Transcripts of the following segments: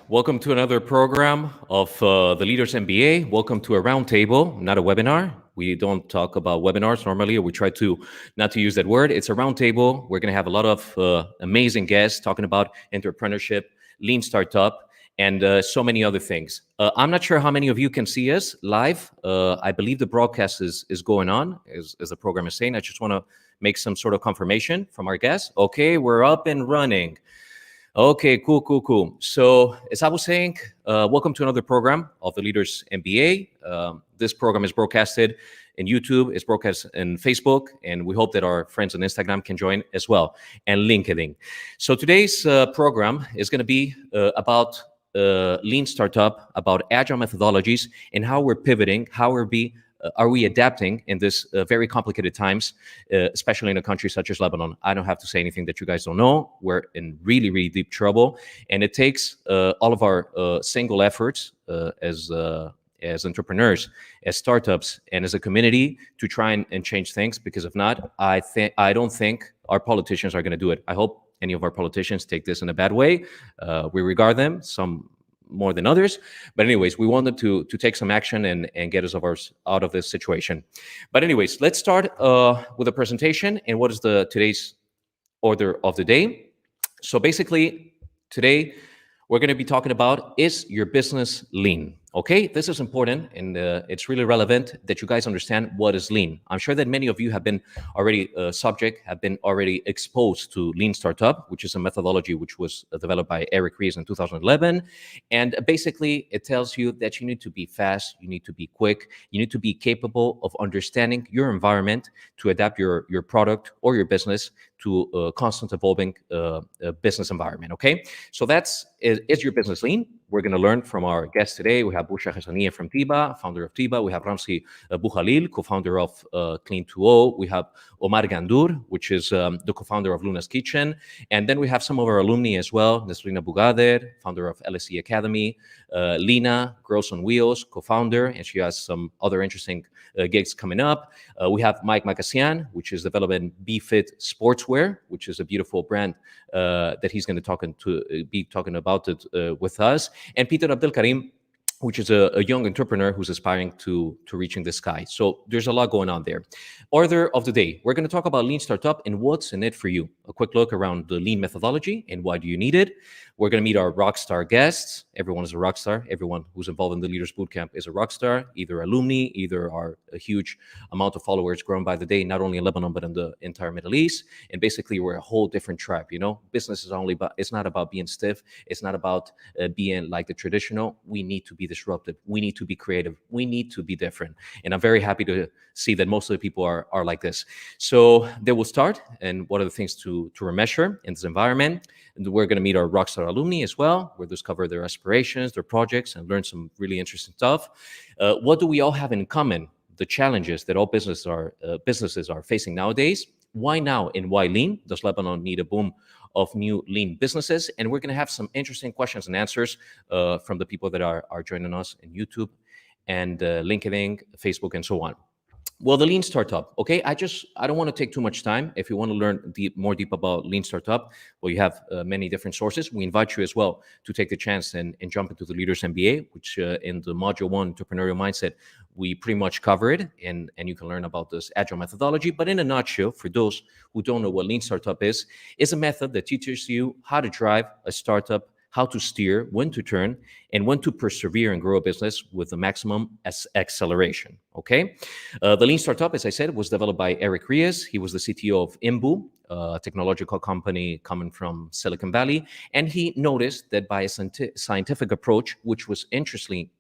Welcome to another program of the Leaders MBA. Welcome to a roundtable, not a webinar. We don't talk about webinars normally, or we try to not to use that word. It's a roundtable. We're going to have a lot of amazing guests talking about entrepreneurship, lean startup, and so many other things. I'm not sure how many of you can see us live. I believe the broadcast is going on, as the program is saying. I just want to make some sort of confirmation from our guests. Okay, we're up and running. Okay, cool. So, as I was saying, welcome to another program of the Leaders MBA. This program is broadcasted in YouTube, it's broadcast in Facebook, and we hope that our friends on Instagram can join as well, and LinkedIn. So today's program is going to be about lean startup, about agile methodologies, and how we're pivoting, are we adapting in this very complicated times, especially in a country such as Lebanon? I don't have to say anything that you guys don't know. We're in really, really deep trouble. And it takes all of our single efforts as entrepreneurs, as startups, and as a community to try and change things. Because if not, I don't think our politicians are going to do it. I hope any of our politicians take this in a bad way. We regard them, some more than others. But anyways, we wanted to take some action and get us out of this situation. But anyways, let's start with a presentation and what is today's order of the day. So basically, today we're going to be talking about, is your business lean? Okay, this is important, and it's really relevant that you guys understand what is lean. I'm sure that many of you have been already exposed to lean startup, which is a methodology which was developed by Eric Ries in 2011. And basically, it tells you that you need to be fast, you need to be quick, you need to be capable of understanding your environment to adapt your product or your business to a constant evolving business environment. Okay, so is your business lean? We're going to learn from our guests today. We have Boushra Hassanieh from Teabah, founder of Teabah. We have Ramzi Khalil, co-founder of Clean2O. We have 𝗵𝗚 𝗕𝗏, which is the co-founder of Luna's Kitchen. And then we have some of our alumni as well. 𝗬𝗏 𝗕𝗏, founder of 𝗪𝗚 Academy. Lina, Girls on Wheels, co-founder, and she has some other interesting gigs coming up. We have Mike Makasian, which is developing 𝗵𝗏𝗕 Sportswear, which is a beautiful brand that he's going to be talking about it with us. And Peter Abdelkarim, which is a young entrepreneur who's aspiring to reaching the sky. So there's a lot going on there. Order of the day. We're going to talk about lean startup and what's in it for you. A quick look around the lean methodology and why do you need it. We're going to meet our rock star guests. Everyone is a rock star. Everyone who's involved in the Leaders Bootcamp is a rock star, either alumni, either are a huge amount of followers grown by the day, not only in Lebanon, but in the entire Middle East. And basically, we're a whole different tribe, you know? Business is it's not about being stiff. It's not about being like the traditional. We need to be disruptive. We need to be creative. We need to be different. And I'm very happy to see that most of the people are like this. So they will start. And what are the things to measure in this environment? And we're going to meet our rockstar alumni as well. We'll discover their aspirations, their projects, and learn some really interesting stuff. What do we all have in common? The challenges that all businesses are facing nowadays. Why now and why lean? Does Lebanon need a boom of new lean businesses? And we're going to have some interesting questions and answers from the people that are joining us in YouTube and LinkedIn, Facebook, and so on. Well, the lean startup, okay? I don't want to take too much time. If you want to learn more deep about lean startup, well, you have many different sources. We invite you as well to take the chance and jump into the Leaders MBA, which in the Module 1, Entrepreneurial Mindset, we pretty much cover it, and you can learn about this agile methodology. But in a nutshell, for those who don't know what lean startup is a method that teaches you how to drive a startup, how to steer, when to turn, and when to persevere and grow a business with the maximum acceleration, okay? The Lean Startup, as I said, was developed by Eric Ries. He was the CTO of 𝗵𝗚, a technological company coming from Silicon Valley. And he noticed that by a scientific approach, which was interestingly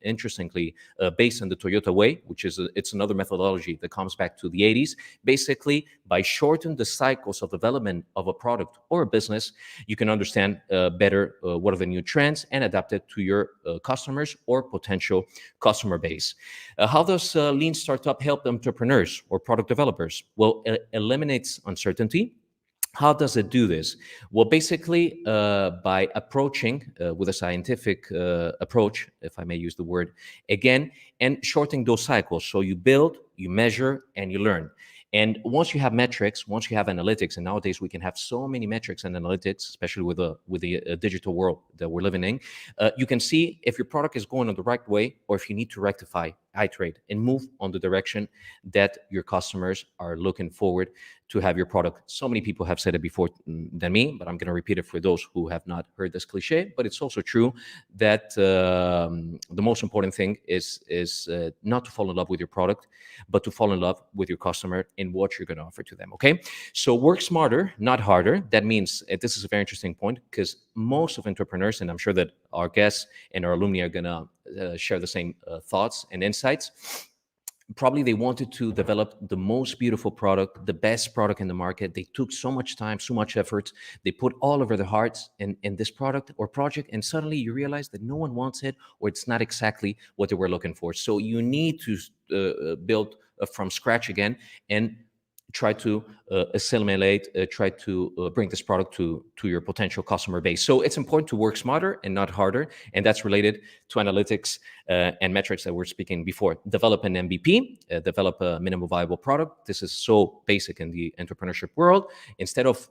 based on the Toyota way, which is it's another methodology that comes back to the 80s, basically by shortening the cycles of development of a product or a business, you can understand better what are the new trends and adapt it to your customers or potential customer base. How does Lean Startup help entrepreneurs or product developers? Well, it eliminates uncertainty. How does it do this? Well, basically, by approaching with a scientific approach, if I may use the word again, and shortening those cycles. So you build, you measure, and you learn. And once you have metrics, once you have analytics, and nowadays we can have so many metrics and analytics, especially with the digital world that we're living in, you can see if your product is going in the right way or if you need to rectify, iterate, and move on the direction that your customers are looking forward to have your product. So many people have said it before than me, but I'm going to repeat it for those who have not heard this cliche. But it's also true that the most important thing is not to fall in love with your product, but to fall in love with your customer and what you're going to offer to them. Okay, so work smarter, not harder. That means this is a very interesting point, because most of entrepreneurs, and I'm sure that our guests and our alumni are going to share the same thoughts and insights. Probably they wanted to develop the most beautiful product, the best product in the market. They took so much time, so much effort. They put all over their hearts in this product or project, and suddenly you realize that no one wants it, or it's not exactly what they were looking for. So you need to build from scratch again and try to assimilate, try to bring this product to your potential customer base. So it's important to work smarter and not harder. And that's related to analytics and metrics that we're speaking before. Develop an MVP, develop a minimum viable product. This is so basic in the entrepreneurship world. Instead of,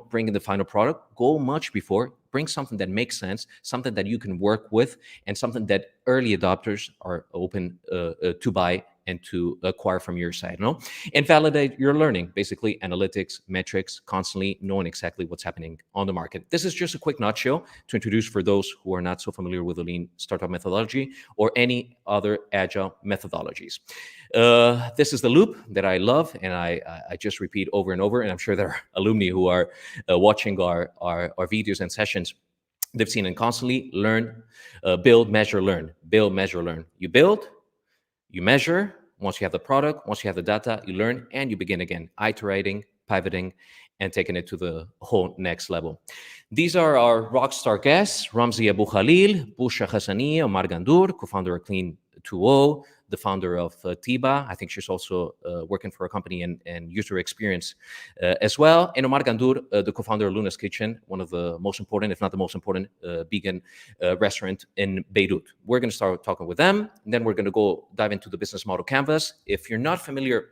bringing the final product, go much before. Bring something that makes sense, something that you can work with, and something that early adopters are open to buy and to acquire from your side, and validate your learning, basically analytics, metrics, constantly knowing exactly what's happening on the market. This is just a quick nutshell to introduce for those who are not so familiar with the lean startup methodology or any other agile methodologies. This is the loop that I love, and I just repeat over and over, and I'm sure there are alumni who are watching our videos and sessions. They've seen it constantly: learn, build, measure, learn. Build, measure, learn. You build, you measure. Once you have the product, once you have the data, you learn, and you begin again, iterating, pivoting, and taking it to the whole next level. These are our rockstar guests: Ramzi Abu Khalil, Boushra Hassanieh, 𝗪𝗏 𝗕𝗏, co-founder of Clean 2.0, the founder of Teabah. I think she's also working for a company and user experience as well. And 𝗪𝗏 𝗕𝗏, the co-founder of Luna's Kitchen, one of the most important, if not the most important, vegan restaurant in Beirut. We're going to start talking with them, and then we're going to go dive into the business model canvas. If you're not familiar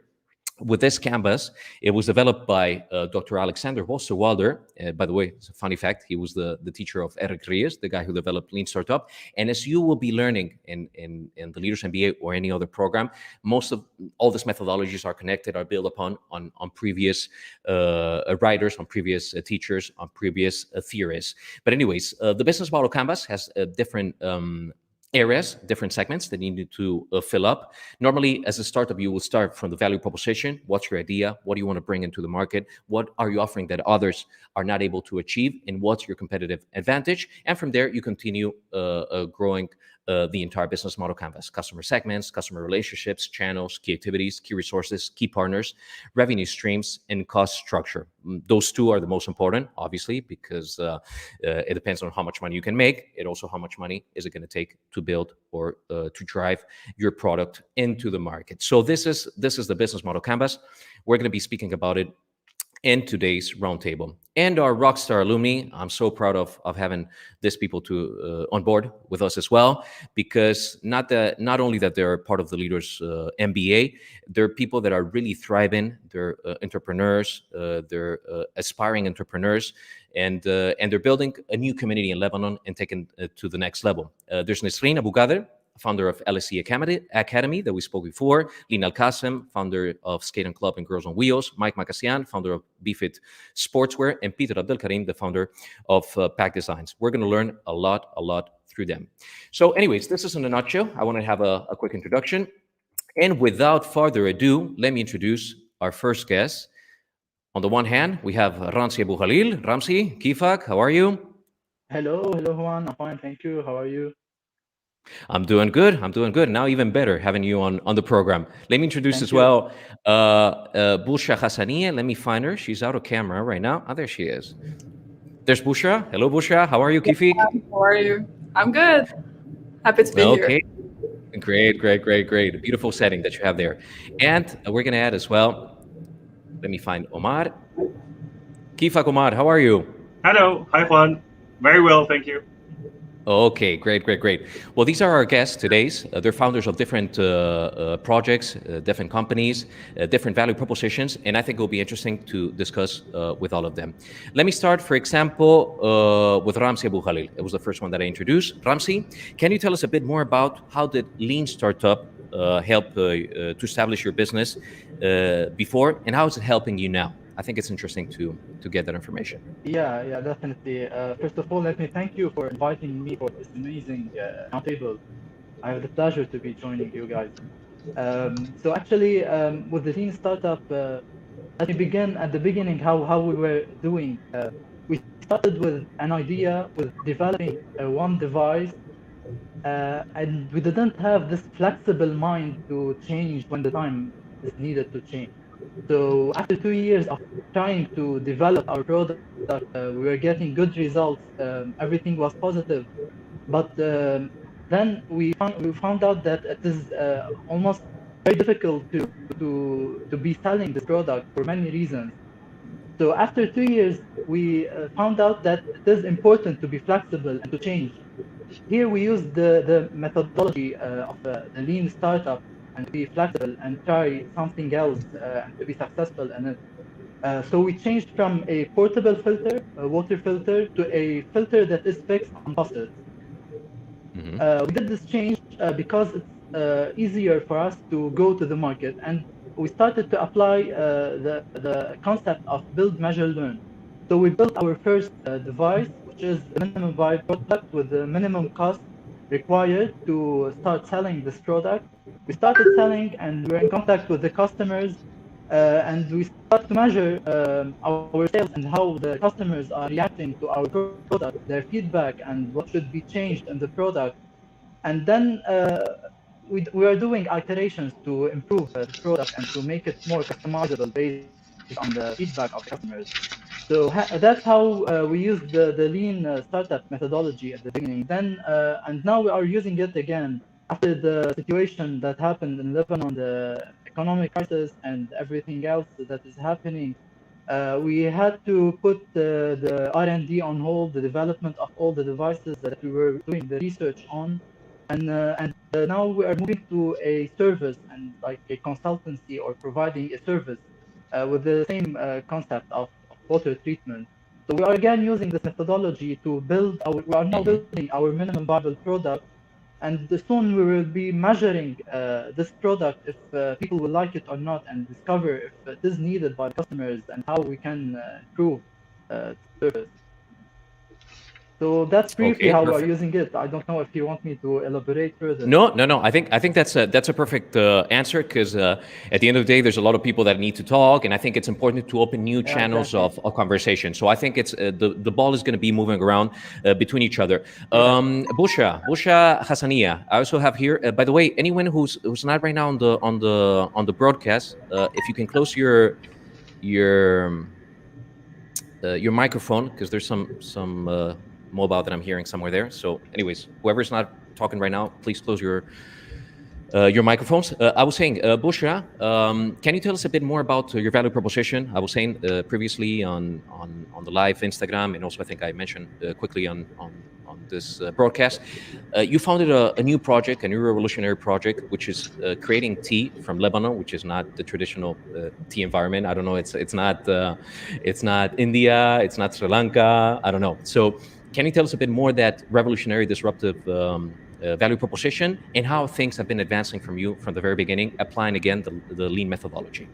with this canvas, it was developed by Dr. Alexander Osterwalder. By the way, it's a funny fact, he was the teacher of Eric Ries, the guy who developed Lean Startup. And as you will be learning in the Leaders MBA or any other program, most of all these methodologies are connected, are built upon on previous writers, on previous teachers, on previous theorists. But anyways, the business model canvas has different areas, different segments that you need to fill up. Normally, as a startup, you will start from the value proposition. What's your idea? What do you want to bring into the market? What are you offering that others are not able to achieve? And what's your competitive advantage? And from there, you continue growing the entire business model canvas: customer segments, customer relationships, channels, key activities, key resources, key partners, revenue streams, and cost structure. Those two are the most important, obviously, because it depends on how much money you can make. It also how much money is it going to take to build or to drive your product into the market. So this is the business model canvas. We're going to be speaking about it in today's roundtable. And our rockstar alumni, I'm so proud of having these people on board with us as well, because not only that they're part of the Leaders MBA, they're people that are really thriving. They're entrepreneurs, they're aspiring entrepreneurs, and they're building a new community in Lebanon and taking it to the next level. There's Nesreen Abu Ghadir, founder of 𝗪𝗏cie Academy that we spoke before, Lina Al-Qasim, founder of Skate & Club and Girls on Wheels, Mike Makasian, founder of BeFit Sportswear, and Peter Abdelkarim, the founder of Pack Designs. We're going to learn a lot through them. So anyways, this is in a nutshell. I want to have a quick introduction. And without further ado, let me introduce our first guest. On the one hand, we have Ramzi Abu Khalil. Ramzi, 𝗕𝗏, how are you? Hello, Juan. I'm fine, thank you. How are you? I'm doing good. Now even better having you on the program. Let me introduce Thank as you. well Boushra Hassanieh. Let me find her. She's out of camera right now. Oh, there she is. There's Boushra. Hello, Boushra. How are you, 𝗕𝗏? How are you? I'm good. Happy to be here. Okay. Great. A beautiful setting that you have there. And we're going to add as well, let me find Omar. 𝗕𝗏, Omar, how are you? Hello. Hi, Juan. Very well, thank you. Okay, great, great, great. Well, these are our guests today. They're founders of different projects, different companies, different value propositions, and I think it will be interesting to discuss with all of them. Let me start, for example, with Ramzi Abu Khalil. It was the first one that I introduced. Ramzi, can you tell us a bit more about how did Lean Startup help to establish your business before, and how is it helping you now? I think it's interesting to get that information. Yeah, definitely. First of all, let me thank you for inviting me for this amazing roundtable. I have the pleasure to be joining you guys. So actually, with the Lean Startup, let me begin at the beginning how we were doing. We started with an idea, with developing one device, and we didn't have this flexible mind to change when the time is needed to change. So after 2 years of trying to develop our product, we were getting good results. Everything was positive, but then we found out that it is almost very difficult to be selling this product for many reasons. So after 2 years, we found out that it is important to be flexible and to change. Here we use the methodology of the Lean Startup and to be flexible and try something else and to be successful in it. So we changed from a portable filter, a water filter, to a filter that is fixed on faucets. We did this change because it's easier for us to go to the market, and we started to apply the concept of build, measure, learn. So we built our first device, which is the minimum viable product with the minimum cost required to start selling this product. We started selling, and we're in contact with the customers, and we start to measure our sales and how the customers are reacting to our product, their feedback, and what should be changed in the product. And then we are doing iterations to improve the product and to make it more customizable based on the feedback of customers. So that's how we use the Lean Startup methodology at the beginning. Then and now we are using it again after the situation that happened in Lebanon, the economic crisis and everything else that is happening. We had to put the R&D on hold, the development of all the devices that we were doing the research on. And now we are moving to a service and like a consultancy or providing a service with the same concept of water treatment. So we are again using this methodology to build we are now building our minimum viable product, and soon we will be measuring this product if people will like it or not, and discover if it is needed by customers and how we can improve the service. So that's briefly how we're using it. I don't know if you want me to elaborate further. No. I think that's a perfect answer, because at the end of the day, there's a lot of people that need to talk, and I think it's important to open new channels of conversation. So I think it's the ball is going to be moving around between each other. Boushra Hassanieh, I also have here. By the way, anyone who's not right now on the broadcast, if you can close your microphone, because there's some mobile that I'm hearing somewhere there. So anyways, whoever's not talking right now, please close your microphones. I was saying, Boushra, can you tell us a bit more about your value proposition? I was saying previously on the live Instagram, and also I think I mentioned quickly on this broadcast, you founded a new project, a new revolutionary project, which is creating tea from Lebanon, which is not the traditional tea environment. I don't know. It's not India. It's not Sri Lanka. I don't know. So can you tell us a bit more that revolutionary, disruptive value proposition, and how things have been advancing from the very beginning, applying again the Lean methodology?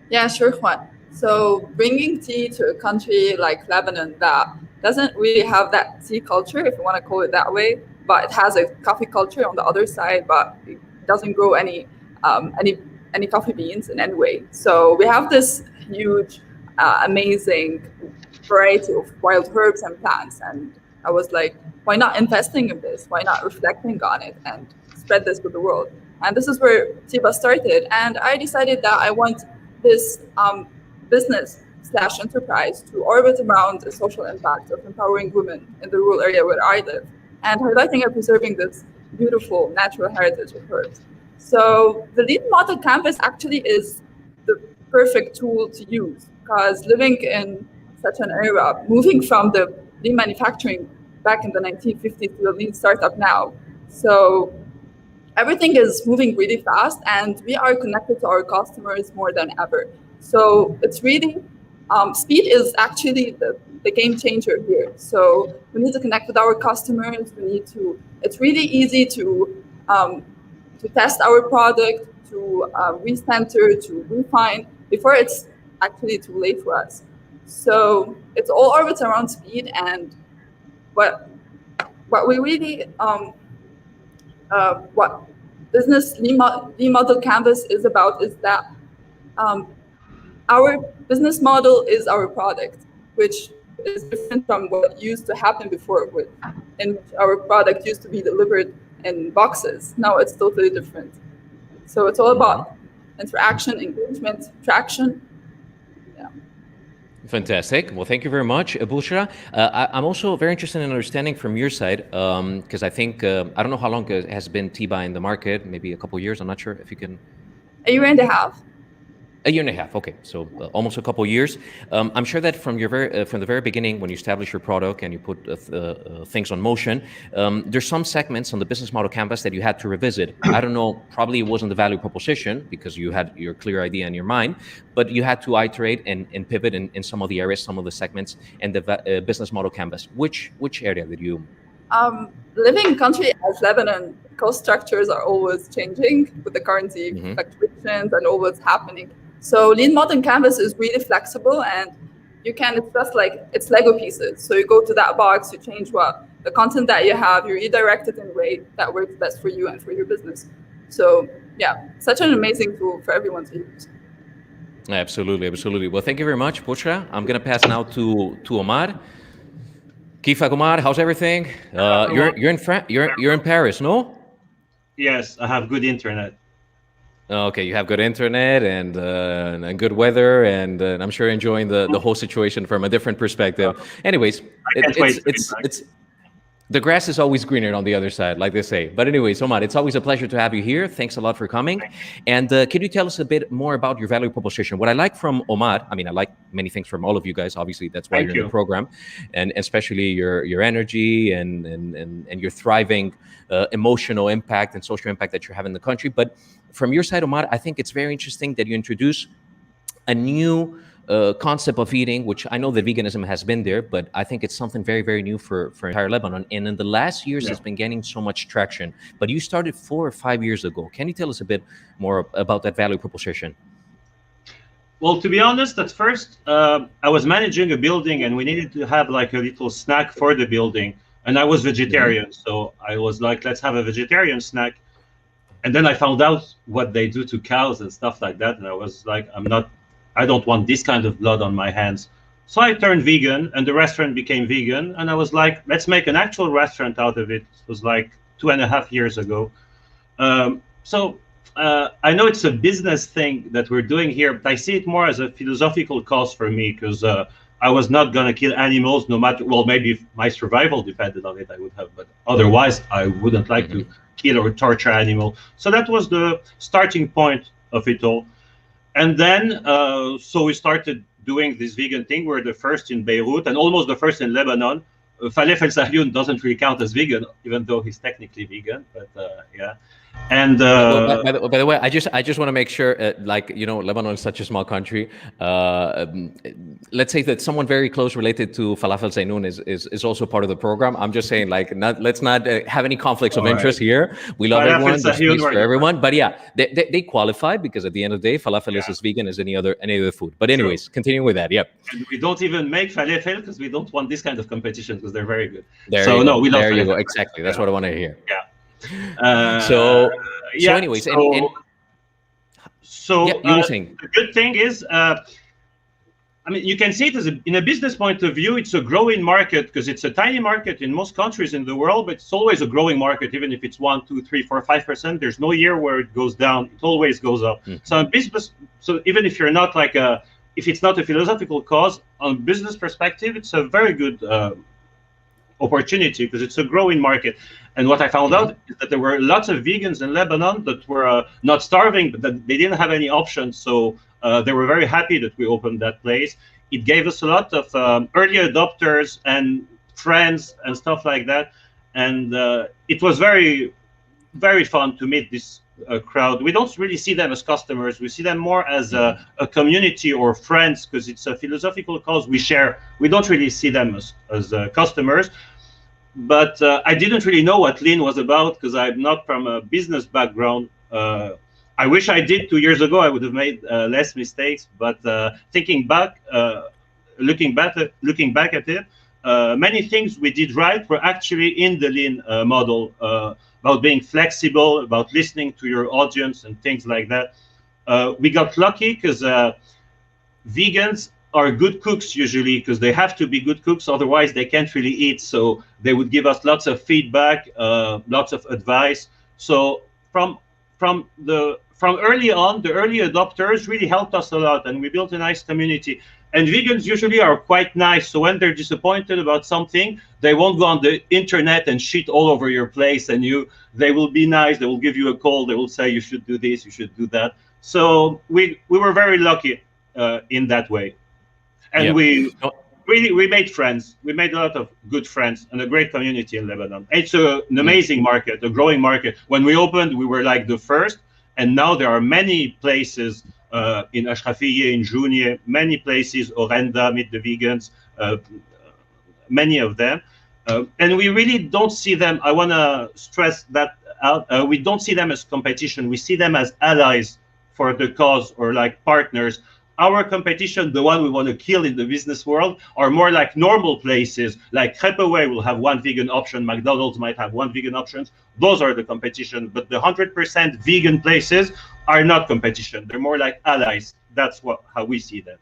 Yeah, sure, Juan. So bringing tea to a country like Lebanon that doesn't really have that tea culture, if you want to call it that way, but it has a coffee culture on the other side, but it doesn't grow any coffee beans in any way. So we have this huge, amazing variety of wild herbs and plants, and I was like, why not investing in this? Why not reflecting on it and spread this with the world? And this is where Teabah started, and I decided that I want this business/enterprise to orbit around the social impact of empowering women in the rural area where I live, and highlighting and preserving this beautiful natural heritage of herbs. So the Lean Model Canvas actually is the perfect tool to use, because living in such an era, moving from the lean manufacturing back in the 1950s to a lean startup now. So everything is moving really fast, and we are connected to our customers more than ever. So it's really, speed is actually the game changer here. So we need to connect with our customers. It's really easy to test our product, to recenter, to refine before it's actually too late for us. So it's all orbits around speed, and what we really what business 𝗵𝗔 canvas is about is that our business model is our product, which is different from what used to happen before, in which our product used to be delivered in boxes. Now it's totally different. So it's all about interaction, engagement, traction. Yeah. Fantastic. Well, thank you very much, Boushra. I'm also very interested in understanding from your side, because I think, I don't know how long it has been Teabah in the market, maybe a couple of years. I'm not sure if you can. A year and a half. A year and a half, okay, so almost a couple of years. I'm sure that from the very beginning, when you establish your product and you put things on motion, there's some segments on the business model canvas that you had to revisit. I don't know, probably it wasn't the value proposition because you had your clear idea in your mind, but you had to iterate and pivot in some of the areas, some of the segments, and the business model canvas. Which area did you? Living in a country as Lebanon, cost structures are always changing with the currency fluctuations and all what's happening. So lean modern canvas is really flexible, and it's just like, it's Lego pieces. So you go to that box, you change the content that you have, you redirect it in a way that works best for you and for your business. So yeah, such an amazing tool for everyone to use. Absolutely, absolutely. Well, thank you very much, Boushra. I'm gonna pass now to Omar. Kifa Omar, how's everything? You're in Paris, no? Yes, I have good internet. Okay, you have good internet and good weather, and I'm sure enjoying the whole situation from a different perspective. Anyways, it's the grass is always greener on the other side, like they say. But anyways, Omar, it's always a pleasure to have you here. Thanks a lot for coming. And can you tell us a bit more about your value proposition? What I like from Omar, I mean, I like many things from all of you guys. Obviously, that's why you're in the program, and especially your energy and your thriving emotional impact and social impact that you have in the country. But from your side, Omar, I think it's very interesting that you introduce a new concept of eating, which I know that veganism has been there, but I think it's something very, very new for entire Lebanon. And in the last years, it's been gaining so much traction. But you started 4 or 5 years ago. Can you tell us a bit more about that value proposition? Well, to be honest, at first, I was managing a building and we needed to have like a little snack for the building. And I was vegetarian. So I was like, let's have a vegetarian snack. And then I found out what they do to cows and stuff like that. And I was like, I don't want this kind of blood on my hands. So I turned vegan and the restaurant became vegan. And I was like, let's make an actual restaurant out of it. It was like 2.5 years ago. I know it's a business thing that we're doing here, but I see it more as a philosophical cause for me, because I was not going to kill animals no matter, well, maybe if my survival depended on it, I would have, but otherwise I wouldn't like to kill or torture animal. So that was the starting point of it all. And then, so we started doing this vegan thing. We're the first in Beirut and almost the first in Lebanon. 𝗕𝗏 doesn't really count as vegan, even though he's technically vegan, but yeah. And by the way, I just want to make sure, like, you know, Lebanon is such a small country. Let's say that someone very close related to Falafel Zainoun is also part of the program. I'm just saying, like, let's not have any conflicts of interest here. We love everyone, there's space for everyone. But yeah, they qualify because at the end of the day, falafel is as vegan as any other food. But anyways, continuing with that, yep. And we don't even make falafel because we don't want this kind of competition, because they're very good. We love falafel. There you go. Exactly. That's what I want to hear. Yeah. So anyways, you were saying the good thing is, I mean, you can see it as in a business point of view, it's a growing market, because it's a tiny market in most countries in the world, but it's always a growing market, even if it's 1, 2, 3, 4, 5%. There's no year where it goes down; it always goes up. So business, so even if you're not like if it's not a philosophical cause, on business perspective, it's a very good opportunity, because it's a growing market. And what I found out is that there were lots of vegans in Lebanon that were not starving, but that they didn't have any options. So they were very happy that we opened that place. It gave us a lot of early adopters and friends and stuff like that. And it was very, very fun to meet this crowd. We don't really see them as customers. We see them more as a community or friends, because it's a philosophical cause we share. We don't really see them as customers. But I didn't really know what Lean was about, because I'm not from a business background. I wish I did 2 years ago. I would have made less mistakes. But thinking back, looking back at it, many things we did right were actually in the Lean model, about being flexible, about listening to your audience and things like that. We got lucky because vegans are good cooks usually, because they have to be good cooks, otherwise they can't really eat. So they would give us lots of feedback, lots of advice. So from early on, the early adopters really helped us a lot, and we built a nice community. And vegans usually are quite nice. So when they're disappointed about something, they won't go on the internet and shit all over your place. And they will be nice. They will give you a call. They will say, you should do this, you should do that. So we were very lucky in that way. And we made friends. We made a lot of good friends and a great community in Lebanon. It's an amazing market, a growing market. When we opened, we were like the first. And now there are many places in 𝗪𝗪𝗪𝗪, in Jounieh, many places, Orenda, Meet the Vegans, many of them. And we really don't see them, I want to stress that out, we don't see them as competition. We see them as allies for the cause, or like partners. Our competition, the one we want to kill in the business world, are more like normal places. Like 𝗕𝗶𝗹 will have one vegan option, McDonald's might have one vegan option. Those are the competition. But the 100% vegan places are not competition. They're more like allies. That's how we see them.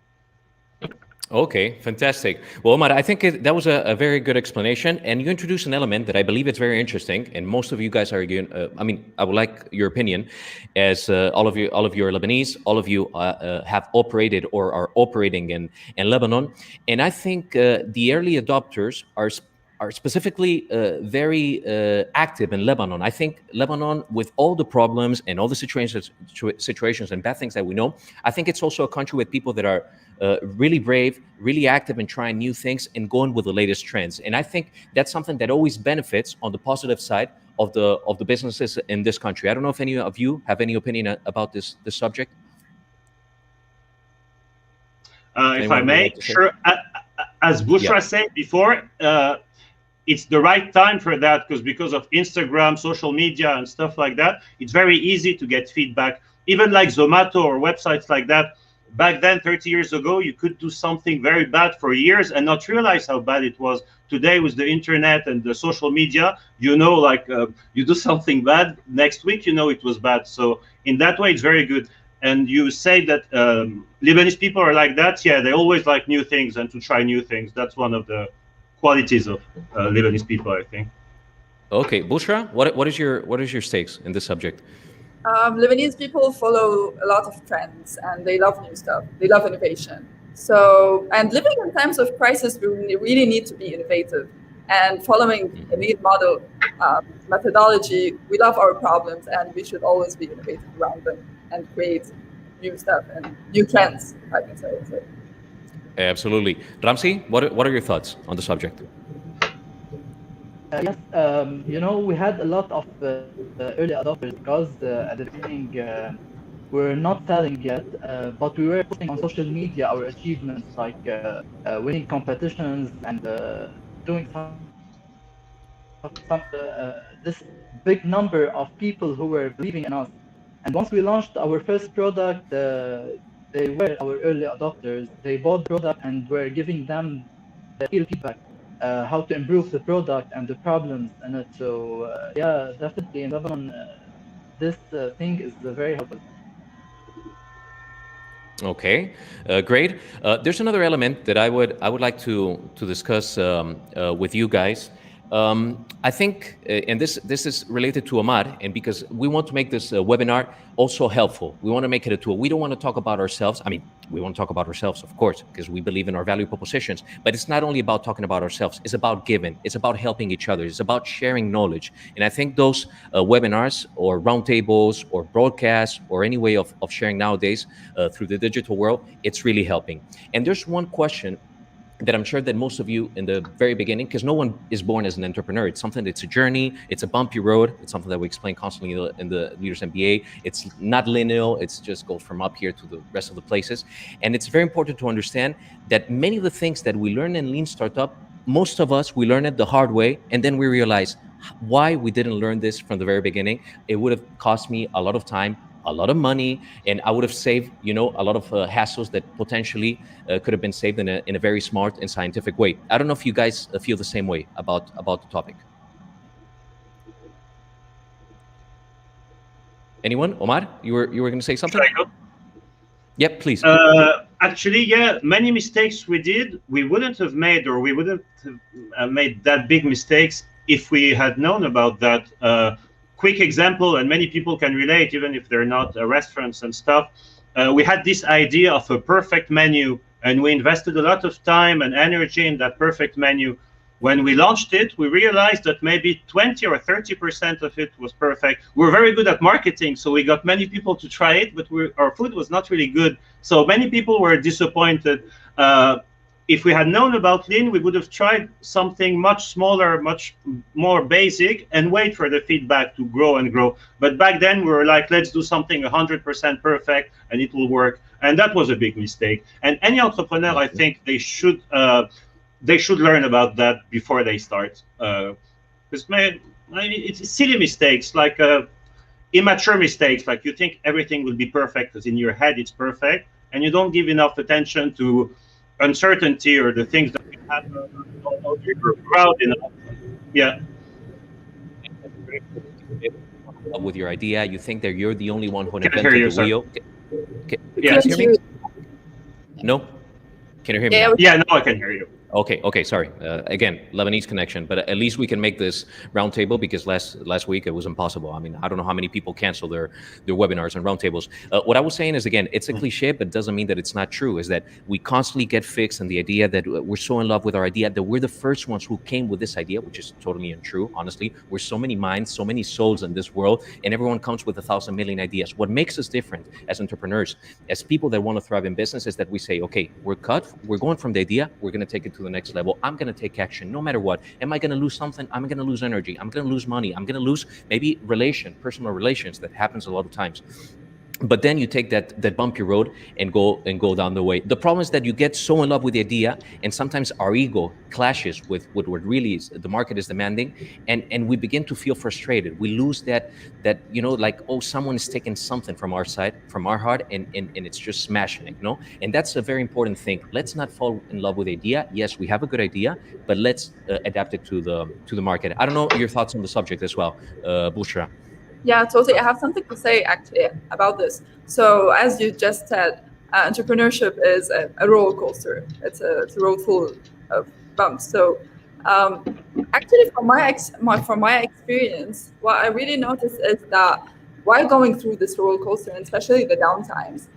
Okay, fantastic. Well, Omar, I think that was a very good explanation, and you introduced an element that I believe it's very interesting, and most of you guys are, I mean, I would like your opinion, as all of you are Lebanese, all of you have operated or are operating in Lebanon, and I think the early adopters are specifically very active in Lebanon. I think Lebanon, with all the problems and all the situations and bad things that we know, I think it's also a country with people that are really brave, really active in trying new things and going with the latest trends. And I think that's something that always benefits on the positive side of the businesses in this country. I don't know if any of you have any opinion about this subject. If I may, sure. As Boushra said before, it's the right time for that, because of Instagram, social media, and stuff like that. It's very easy to get feedback. Even like Zomato or websites like that, back then, 30 years ago, you could do something very bad for years and not realize how bad it was. Today, with the internet and the social media, you know, like you do something bad, next week, you know it was bad. So in that way, it's very good. And you say that Lebanese people are like that. Yeah, they always like new things and to try new things. That's one of the qualities of Lebanese people, I think. Okay, Boushra, what is your stakes in this subject? Lebanese people follow a lot of trends, and they love new stuff. They love innovation. So, and living in times of crisis, we really need to be innovative. And following a lead model methodology, we love our problems, and we should always be innovative around them and create new stuff and new trends, if I can say so. Absolutely. Ramzi, what are your thoughts on the subject? Yes, you know, we had a lot of early adopters, because at the beginning we're not selling yet, but we were posting on social media our achievements, like winning competitions and doing this big number of people who were believing in us. And once we launched our first product, they were our early adopters. They bought the product and were giving them the real feedback, how to improve the product and the problems in it. So yeah, definitely in Lebanon, this thing is very helpful. Okay, great. There's another element that I would like to discuss with you guys. I think, and this is related to Omar, and because we want to make this webinar also helpful. We want to make it a tool. We don't want to talk about ourselves. I mean, we want to talk about ourselves, of course, because we believe in our value propositions. But it's not only about talking about ourselves. It's about giving. It's about helping each other. It's about sharing knowledge. And I think those webinars or roundtables or broadcasts or any way of sharing nowadays through the digital world, it's really helping. And there's one question that I'm sure that most of you in the very beginning, because no one is born as an entrepreneur. It's something, it's a journey, it's a bumpy road. It's something that we explain constantly in the Leaders MBA. It's not linear, it's just goes from up here to the rest of the places. And it's very important to understand that many of the things that we learn in Lean Startup, most of us, we learn it the hard way, and then we realize why we didn't learn this from the very beginning. It would have cost me a lot of time, a lot of money, and I would have saved, a lot of hassles that potentially could have been saved in a very smart and scientific way. I don't know if you guys feel the same way about the topic. Anyone? Omar, you were going to say something? Should I go? Yep, please. Actually, yeah, many mistakes we did, we wouldn't have made, or we wouldn't have made that big mistakes if we had known about that. Quick example, and many people can relate, even if they're not restaurants and stuff. We had this idea of a perfect menu, and we invested a lot of time and energy in that perfect menu. When we launched it, we realized that maybe 20 or 30% of it was perfect. We're very good at marketing, so we got many people to try it, but our food was not really good. So many people were disappointed. If we had known about Lean, we would have tried something much smaller, much more basic, and wait for the feedback to grow and grow. But back then, we were like, let's do something 100% perfect, and it will work. And that was a big mistake. And any entrepreneur, I think, they should learn about that before they start. Because it's silly mistakes, like immature mistakes. Like you think everything will be perfect because in your head it's perfect, and you don't give enough attention to uncertainty or the things that you have your crowd enough. Yeah. With your idea, you think that you're the only one who Can I invented hear you, the sir? wheel. Yeah. Can you hear me? No? Can you hear me? Yeah, now? Yeah, now I can hear you. Okay, sorry. Again, Lebanese connection, but at least we can make this roundtable, because last week it was impossible. I mean, I don't know how many people cancel their webinars and roundtables. What I was saying is, again, it's a cliche, but doesn't mean that it's not true, is that we constantly get fixed on the idea that we're so in love with our idea that we're the first ones who came with this idea, which is totally untrue, honestly. We're so many minds, so many souls in this world, and everyone comes with 1,000 million ideas. What makes us different as entrepreneurs, as people that want to thrive in business, is that we say, okay, we're going from the idea, we're going to take it to the next level. I'm going to take action no matter what. Am I going to lose something? I'm going to lose energy. I'm going to lose money. I'm going to lose maybe personal relations. That happens a lot of times. But then you take that bumpy road and go down the way. The problem is that you get so in love with the idea, and sometimes our ego clashes with what really is the market is demanding, and we begin to feel frustrated. We lose that like, oh, someone is taking something from our side, from our heart, and it's just smashing it, And that's a very important thing. Let's not fall in love with the idea. Yes, we have a good idea, but let's adapt it to the market. I don't know your thoughts on the subject as well, Boushra. Yeah, totally. I have something to say actually about this. So as you just said, entrepreneurship is a roller coaster. It's a road full of bumps. So actually, from my experience, what I really noticed is that while going through this roller coaster, and especially the downtimes,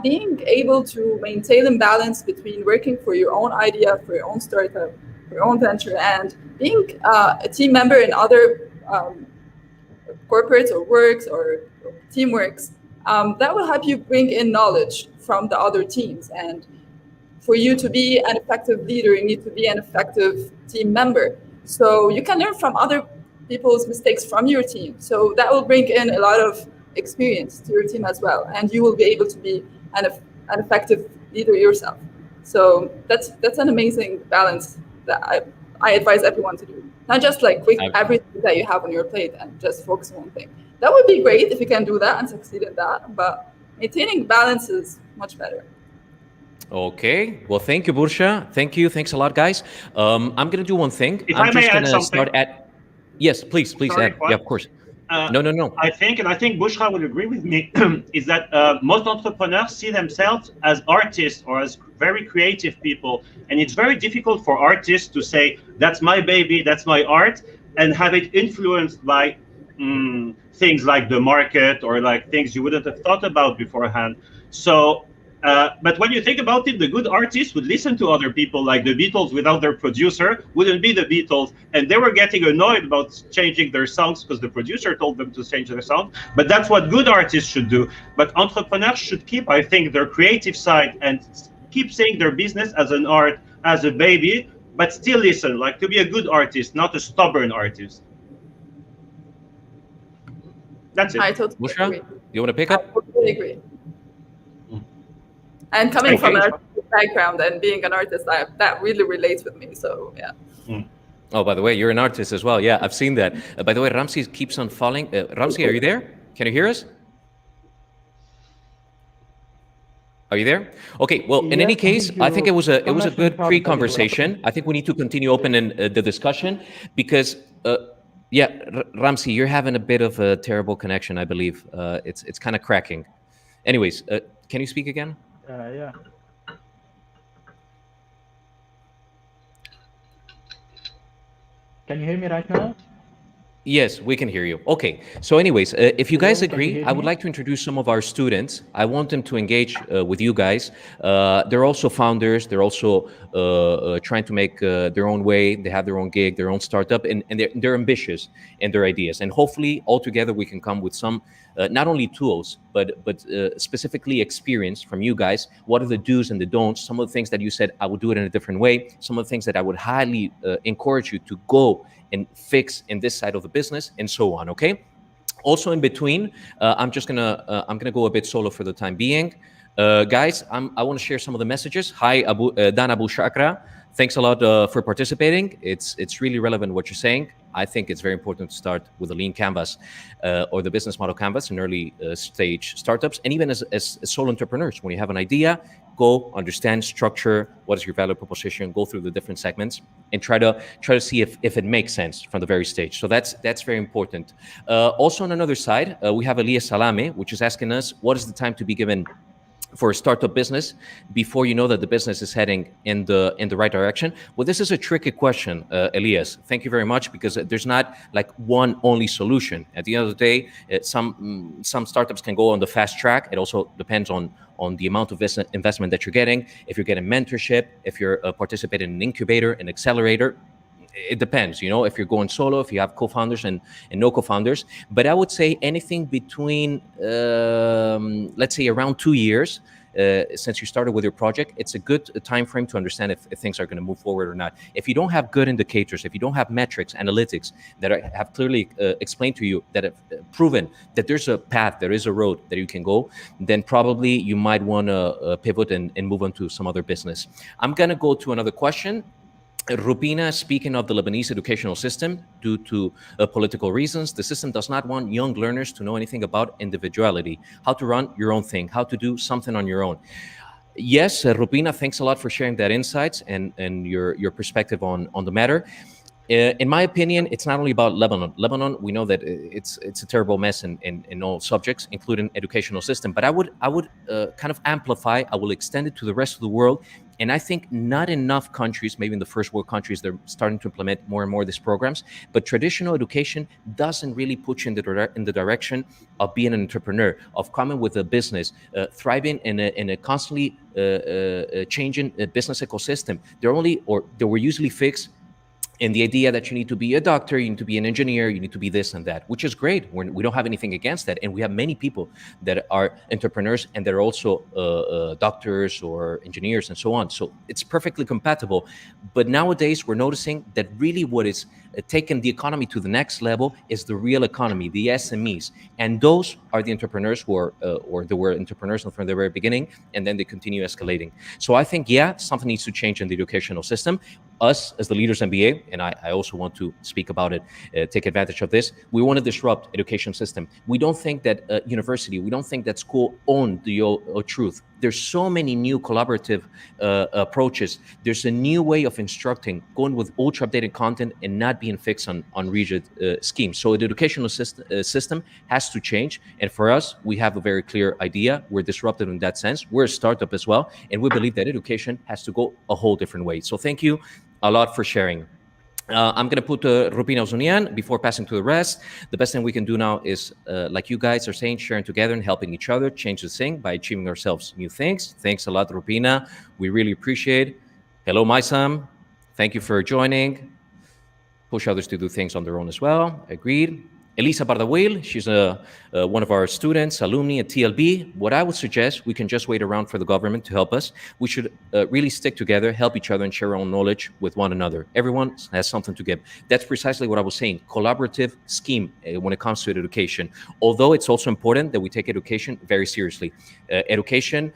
being able to maintain a balance between working for your own idea, for your own startup, for your own venture, and being a team member in other corporates or works or teamworks, that will help you bring in knowledge from the other teams. And for you to be an effective leader, you need to be an effective team member. So you can learn from other people's mistakes from your team. So that will bring in a lot of experience to your team as well. And you will be able to be an effective leader yourself. So that's an amazing balance that I advise everyone to do. Not just like quick everything that you have on your plate and just focus on one thing. That would be great if you can do that and succeed in that, but maintaining balance is much better. Okay, well, thank you, Boushra. Thank you. Thanks a lot, guys. I'm going to do one thing. If I'm I may just add going to something. start at... Yes, please Sorry, add. Yeah, of course. No. I think Boushra will agree with me, is that most entrepreneurs see themselves as artists or as very creative people. And it's very difficult for artists to say, that's my baby, that's my art, and have it influenced by things like the market or like things you wouldn't have thought about beforehand. So, but when you think about it, the good artists would listen to other people. Like the Beatles, without their producer, wouldn't be the Beatles. And they were getting annoyed about changing their songs because the producer told them to change their song. But that's what good artists should do. But entrepreneurs should keep, I think, their creative side and keep seeing their business as an art, as a baby, but still listen, like to be a good artist, not a stubborn artist. That's it. I totally Boushra, agree. you want to pick I up? totally agree. And coming from an artistic background and being an artist, that really relates with me. So yeah. Oh, by the way, you're an artist as well. Yeah, I've seen that. By the way, Ramzi keeps on falling. Ramzi, are you there? Can you hear us? Are you there? Okay. Well, in any case, I think it was a good pre-conversation. I think we need to continue opening the discussion because, yeah, Ramzi, you're having a bit of a terrible connection, I believe. It's kind of cracking. Anyways, can you speak again? Yeah. Can you hear me right now? Yes, we can hear you. Okay. So anyways, if you guys Hello, can you agree, hear I would me? like to introduce some of our students. I want them to engage with you guys. They're also founders. They're also trying to make their own way. They have their own gig, their own startup, and they're ambitious in their ideas. And hopefully, all together, we can come with some not only tools, but specifically experience from you guys. What are the do's and the don'ts? Some of the things that you said, I would do it in a different way. Some of the things that I would highly encourage you to go and fix in this side of the business, and so on. Okay. Also in between, I'm gonna go a bit solo for the time being. Guys, I want to share some of the messages. Hi, Dan Abu Shakra. Thanks a lot for participating. It's really relevant what you're saying. I think it's very important to start with a lean canvas or the business model canvas in early stage startups, and even as solo entrepreneurs. When you have an idea, go understand structure, what is your value proposition, go through the different segments, and try to see if it makes sense from the very stage. So that's very important. Also on another side, we have 𝗬𝗓 𝗓𝗓, which is asking us, what is the time to be given for a startup business before you know that the business is heading in the right direction? Well, this is a tricky question, Elias. Thank you very much, because there's not like one only solution. At the end of the day, some startups can go on the fast track. It also depends on the amount of investment that you're getting. If you're getting mentorship, if you're participating in an incubator, an accelerator, it depends, you know, if you're going solo, if you have co-founders and no co-founders. But I would say anything between, let's say around 2 years, since you started with your project, it's a good time frame to understand if things are going to move forward or not. If you don't have good indicators, if you don't have metrics, analytics that have clearly explained to you, that have proven that there's a path, there is a road that you can go, then probably you might want to pivot and move on to some other business. I'm going to go to another question. Rupina, speaking of the Lebanese educational system, due to political reasons, the system does not want young learners to know anything about individuality, how to run your own thing, how to do something on your own. Yes, Rupina, thanks a lot for sharing that insights and your perspective on the matter. In my opinion, it's not only about Lebanon. Lebanon, we know that it's a terrible mess in all subjects, including educational system. But I would kind of amplify. I will extend it to the rest of the world. And I think not enough countries, maybe in the first world countries, they're starting to implement more and more these programs. But traditional education doesn't really put you in the direction of being an entrepreneur, of coming with a business, thriving in a constantly changing business ecosystem. They were usually fixed in the idea that you need to be a doctor, you need to be an engineer, you need to be this and that, which is great. We don't have anything against that. And we have many people that are entrepreneurs and they're also doctors or engineers and so on. So it's perfectly compatible. But nowadays we're noticing that really what is taking the economy to the next level is the real economy, the SMEs. And those are the entrepreneurs who are, or they were entrepreneurs from the very beginning, and then they continue escalating. So I think, yeah, something needs to change in the educational system. Us as the Leaders MBA, and I also want to speak about it, take advantage of this. We want to disrupt education system. We don't think that university, we don't think that school own the truth. There's so many new collaborative approaches. There's a new way of instructing, going with ultra updated content and not being fixed on rigid schemes. So the educational system has to change. And for us, we have a very clear idea. We're disruptive in that sense. We're a startup as well. And we believe that education has to go a whole different way. So thank you a lot for sharing. I'm going to put Rupina Zunian before passing to the rest. The best thing we can do now is, like you guys are saying, sharing together and helping each other change the thing by achieving ourselves new things. Thanks a lot, Rupina. We really appreciate it. Hello, Maisam. Thank you for joining. Push others to do things on their own as well. Agreed. 𝗕𝗚 𝗕𝗶𝗏, she's one of our students, alumni at TLB. What I would suggest, we can just wait around for the government to help us. We should really stick together, help each other, and share our own knowledge with one another. Everyone has something to give. That's precisely what I was saying, collaborative scheme when it comes to education. Although it's also important that we take education very seriously. Education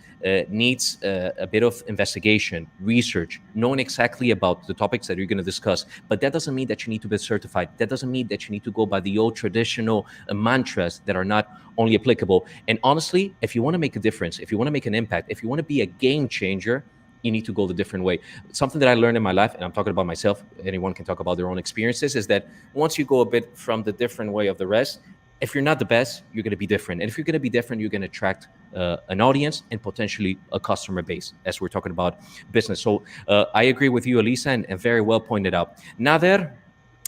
needs a bit of investigation, research, knowing exactly about the topics that you're going to discuss. But that doesn't mean that you need to be certified. That doesn't mean that you need to go by the old traditional mantras that are not only applicable. And honestly, if you want to make a difference, if you want to make an impact, if you want to be a game changer, you need to go the different way. Something that I learned in my life, and I'm talking about myself, anyone can talk about their own experiences, is that once you go a bit from the different way of the rest, if you're not the best, you're going to be different. And if you're going to be different, you're going to attract an audience and potentially a customer base, as we're talking about business. So I agree with you, 𝗕𝗚, and very well pointed out. 𝗪𝗚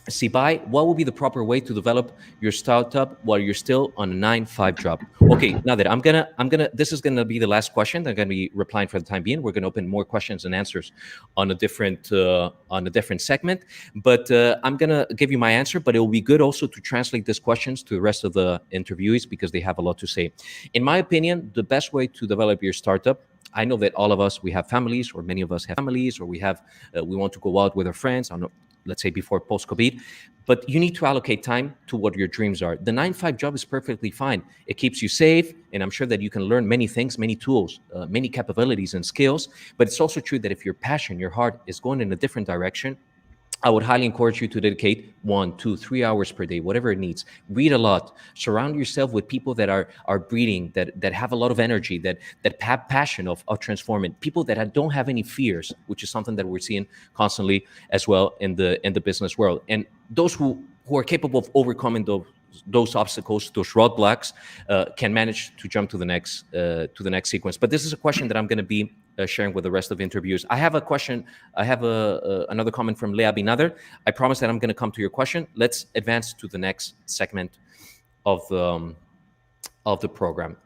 𝗕𝗵𝗲, what would be the proper way to develop your startup while you're still on a 9-5 job? Okay, 𝗪𝗚, this is gonna be the last question. I'm gonna be replying for the time being. We're gonna open more questions and answers on a different segment. But I'm gonna give you my answer, but it will be good also to translate these questions to the rest of the interviewees because they have a lot to say. In my opinion, the best way to develop your startup, I know that all of us, we have families, or many of us have families, or we want to go out with our friends on, let's say, before post-COVID, but you need to allocate time to what your dreams are. The 9-5 job is perfectly fine. It keeps you safe, and I'm sure that you can learn many things, many tools, many capabilities and skills, but it's also true that if your passion, your heart is going in a different direction, I would highly encourage you to dedicate 1, 2, 3 hours per day, whatever it needs. Read a lot. Surround yourself with people that are breathing, that have a lot of energy, that have passion of transforming. People that don't have any fears, which is something that we're seeing constantly as well in the business world. And those who are capable of overcoming those obstacles, those roadblocks, can manage to jump to the next sequence. But this is a question that I'm going to be sharing with the rest of the interviews. I have a question. I have another comment from Leah Binader. I promise that I'm going to come to your question. Let's advance to the next segment of the program.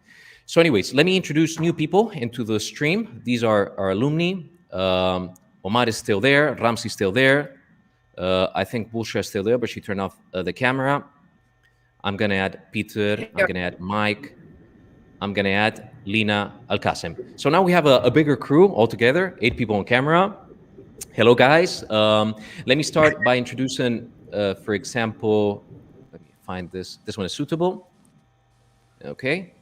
So anyways, let me introduce new people into the stream. These are our alumni. Omar is still there. Ramzi is still there. I think Boushra is still there, but she turned off the camera. I'm going to add Peter. I'm going to add Mike. I'm going to add Lina Al-Qasim. So now we have a bigger crew altogether, 8 people on camera. Hello, guys. Let me start by introducing, for example, let me find this. This one is suitable. Okay.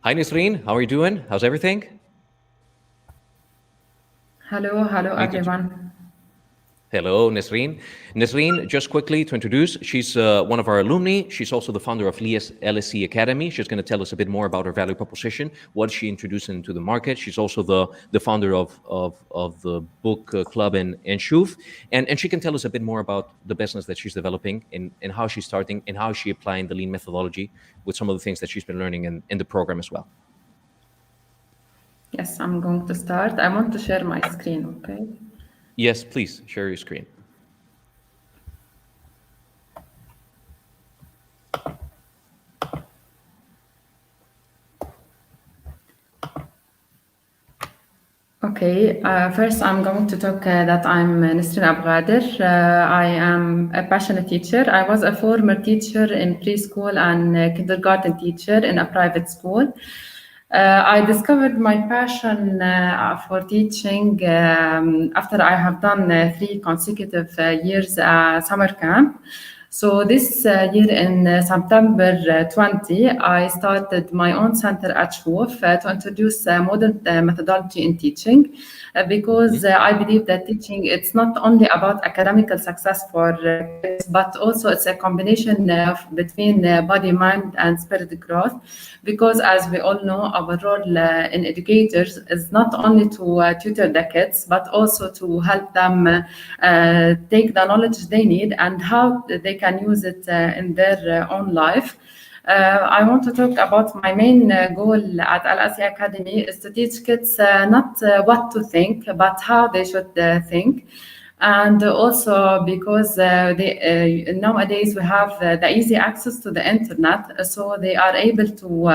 Hi, Nesreen. How are you doing? How's everything? Hello everyone. Hello, Nesreen. Nesreen, just quickly to introduce, she's one of our alumni. She's also the founder of 𝗕𝗚 Academy. She's going to tell us a bit more about her value proposition, what she introduced into the market. She's also the founder of the book club in Shuf. And she can tell us a bit more about the business that she's developing and how she's starting and how she's applying the lean methodology with some of the things that she's been learning in the program as well. Yes, I'm going to start. I want to share my screen, okay? Yes, please share your screen. Okay, first I'm going to talk that I'm Nesreen Abghader. I am a passionate teacher. I was a former teacher in preschool and kindergarten teacher in a private school. I discovered my passion for teaching after I have done 3 consecutive years summer camp. So this year in September 20, I started my own center at Shuf to introduce modern methodology in teaching because I believe that teaching, it's not only about academical success for kids, but also it's a combination between body, mind, and spirit growth. Because as we all know, our role in educators is not only to tutor the kids, but also to help them take the knowledge they need and how they can use it in their own life. I want to talk about my main goal at 𝗕𝗚 Academy is to teach kids not what to think, but how they should think. And also because nowadays we have the easy access to the internet, so they are able to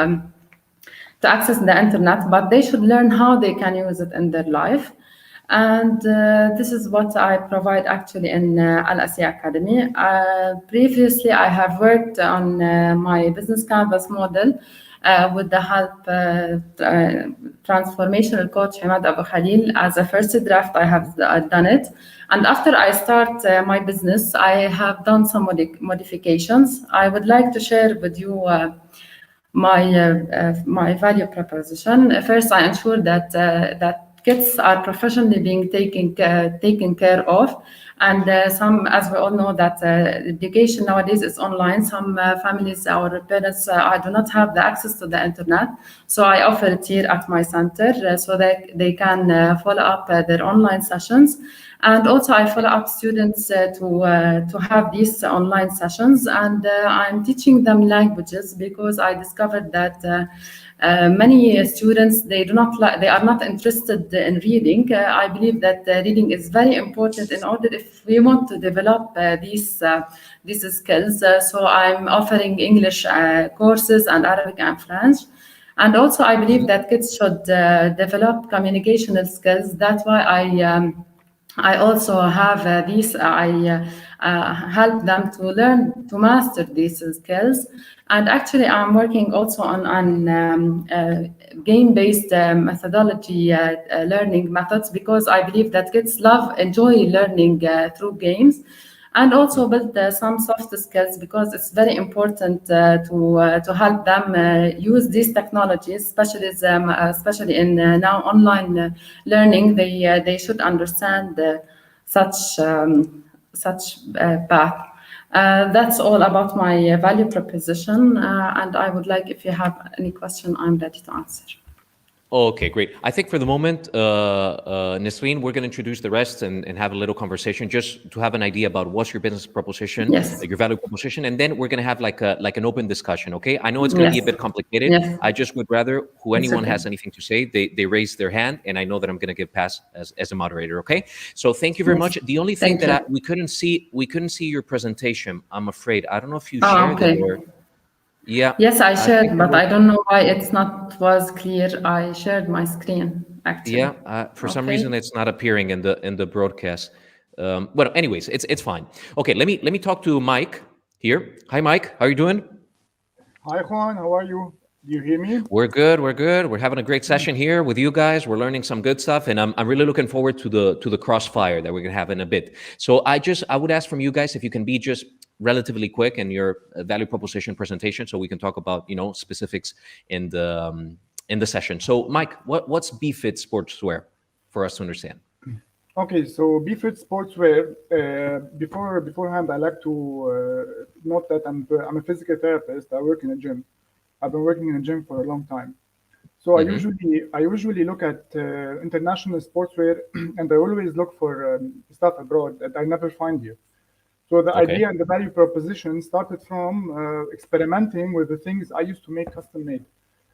access the internet, but they should learn how they can use it in their life. And this is what I provide actually in 𝗪𝗚 Academy. Previously, I have worked on my business canvas model with the help transformational coach 𝗵𝗙 𝗕𝗏 as a first draft. I have done it, and after I start my business, I have done some modifications. I would like to share with you my value proposition. First, I ensure that kids are professionally being taken care of, and some, as we all know, that education nowadays is online. Some families or parents do not have the access to the internet, so I offer it here at my center so that they can follow up their online sessions. And also, I follow up students to have these online sessions, and I'm teaching them languages because I discovered that many students they are not interested in reading. I believe that reading is very important in order if we want to develop these skills. So I'm offering English courses and Arabic and French. And also, I believe that kids should develop communicational skills. That's why I also have I help them to learn to master these skills. And actually, I'm working also on game-based methodology learning methods because I believe that kids enjoy learning through games. And also build some soft skills because it's very important to help them use these technologies, especially in now online learning. They should understand such path. That's all about my value proposition, and I would like, if you have any question, I'm ready to answer. Okay, great. I think for the moment, Nesreen, we're going to introduce the rest and have a little conversation just to have an idea about what's your business proposition, your value proposition, and then we're going to have like an open discussion, okay? I know it's going to be a bit complicated. I just would rather anyone has anything to say, they raise their hand, and I know that I'm going to give pass as a moderator, okay? So thank you very much. The only thing that we couldn't see your presentation, I'm afraid. I don't know if you shared it or... Yeah. Yes, I shared, but I don't know why it's not was clear. I shared my screen actually. Yeah, for some reason it's not appearing in the broadcast. Well, anyways, it's fine. Okay, let me talk to Mike here. Hi, Mike. How are you doing? Hi, Juan. How are you? Do you hear me? We're good. We're having a great session here with you guys. We're learning some good stuff, and I'm really looking forward to the crossfire that we're gonna have in a bit. So I would ask from you guys if you can be just relatively quick in your value proposition presentation, so we can talk about specifics in the session. So, Mike, what's 𝗵𝗏𝗏 Sportswear for us to understand? Okay, so 𝗵𝗏𝗏 Sportswear. Beforehand, I like to note that I'm a physical therapist. I work in a gym. I've been working in a gym for a long time. So I usually look at international sportswear, and I always look for stuff abroad that I never find here. So the idea and the value proposition started from experimenting with the things I used to make custom made.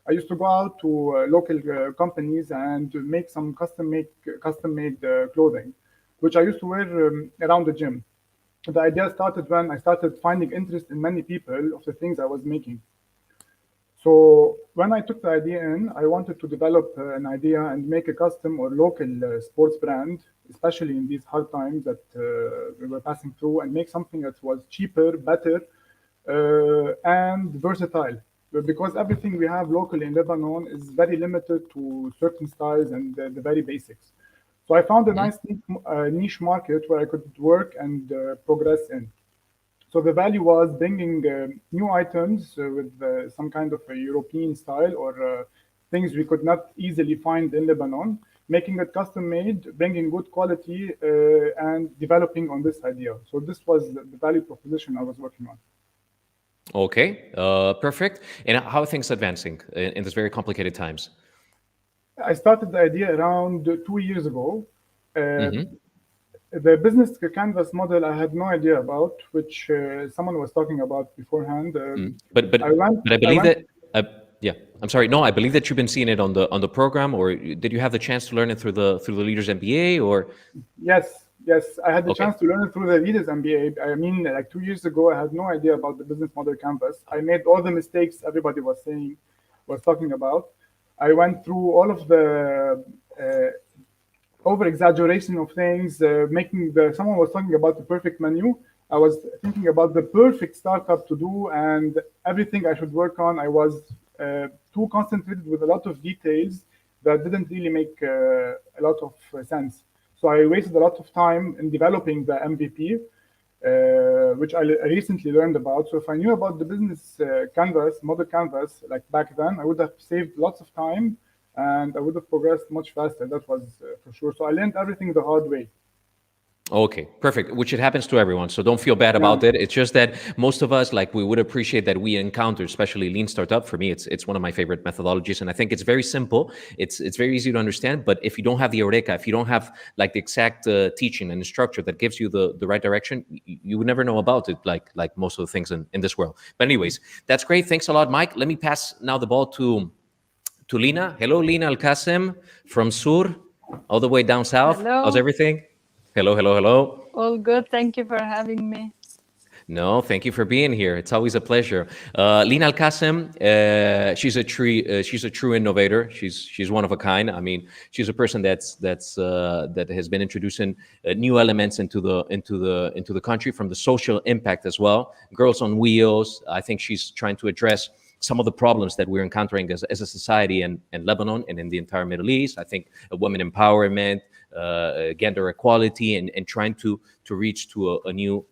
I used to go out to local companies and to make some custom made clothing, which I used to wear around the gym. The idea started when I started finding interest in many people of the things I was making. So when I took the idea in, I wanted to develop an idea and make a custom or local sports brand, especially in these hard times that we were passing through, and make something that was cheaper, better, and versatile. Because everything we have locally in Lebanon is very limited to certain styles and the very basics. So I found a nice niche market where I could work and progress in. So the value was bringing new items with some kind of a European style or things we could not easily find in Lebanon, making it custom made, bringing good quality, and developing on this idea. So this was the value proposition I was working on. Okay, perfect. And how are things advancing in this very complicated times? I started the idea around 2 years ago. The business canvas model I had no idea about, which someone was talking about beforehand. But I believe that I'm sorry. No, I believe that you've been seeing it on the program, or did you have the chance to learn it through the Leaders MBA, or? Yes, I had the chance to learn it through the Leaders MBA. I mean, like 2 years ago, I had no idea about the business model canvas. I made all the mistakes everybody was talking about. I went through all of the over-exaggeration of things, someone was talking about the perfect menu. I was thinking about the perfect startup to do, and everything I should work on, I was too concentrated with a lot of details that didn't really make a lot of sense. So I wasted a lot of time in developing the MVP, which I recently learned about. So if I knew about the business canvas, model canvas, like back then, I would have saved lots of time and I would have progressed much faster. That was for sure. So I learned everything the hard way. Okay, perfect. Which it happens to everyone, so don't feel bad about it. It's just that most of us, like, we would appreciate that we encounter, especially Lean Startup. For me, it's one of my favorite methodologies, and I think it's very simple. It's very easy to understand. But if you don't have the Eureka, if you don't have like the exact teaching and structure that gives you the right direction, you would never know about it. Like most of the things in this world. But anyways, that's great. Thanks a lot, Mike. Let me pass now the ball to Lina. Hello, Lina Al-Qassim from Sur, all the way down south. Hello. How's everything? Hello, hello, hello. All good. Thank you for having me. No, thank you for being here. It's always a pleasure. Lina Al-Qassim, she's a true innovator. She's one of a kind. I mean, she's a person that has been introducing new elements into the country from the social impact as well. Girls on Wheels. I think she's trying to address some of the problems that we're encountering as a society in Lebanon and in the entire Middle East. I think women empowerment, gender equality, and trying to reach to a new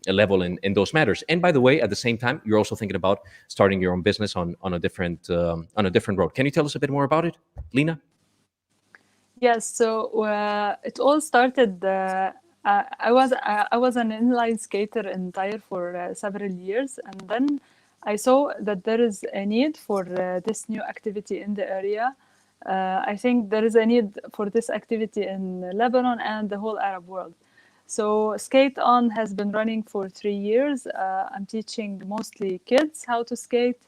level in those matters. And by the way, at the same time, you're also thinking about starting your own business on a different road. Can you tell us a bit more about it, Lina? Yes. So it all started. I was an inline skater in Tyre for several years, and then I saw that there is a need for this new activity in the area. I think there is a need for this activity in Lebanon and the whole Arab world. So Skate On has been running for 3 years. I'm teaching mostly kids how to skate.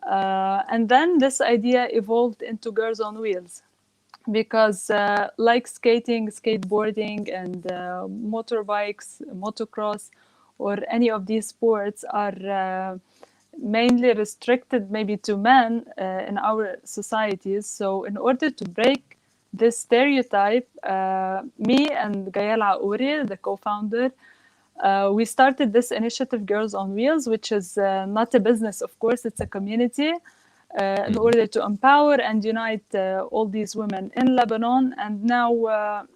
And then this idea evolved into Girls on Wheels, because like skating, skateboarding, and motorbikes, motocross, or any of these sports are mainly restricted maybe to men in our societies. So in order to break this stereotype, me and 𝗪𝗓𝗪𝗧𝗪𝗓, the co-founder, we started this initiative, Girls on Wheels, which is not a business, of course, it's a community, in order to empower and unite all these women in Lebanon. And now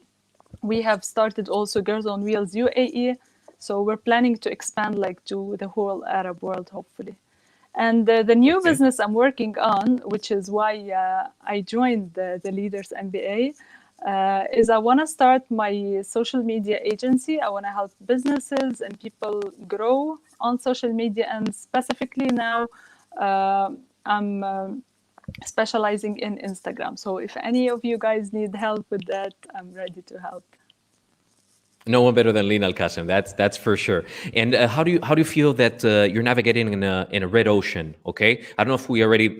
we have started also Girls on Wheels UAE. So we're planning to expand like to the whole Arab world, hopefully. And the new business I'm working on, which is why I joined the Leaders MBA, is I want to start my social media agency. I want to help businesses and people grow on social media. And specifically now, I'm specializing in Instagram. So if any of you guys need help with that, I'm ready to help. No one better than Lina Al-Qassim, that's for sure. And how do you feel that you're navigating in a red ocean? Okay, I don't know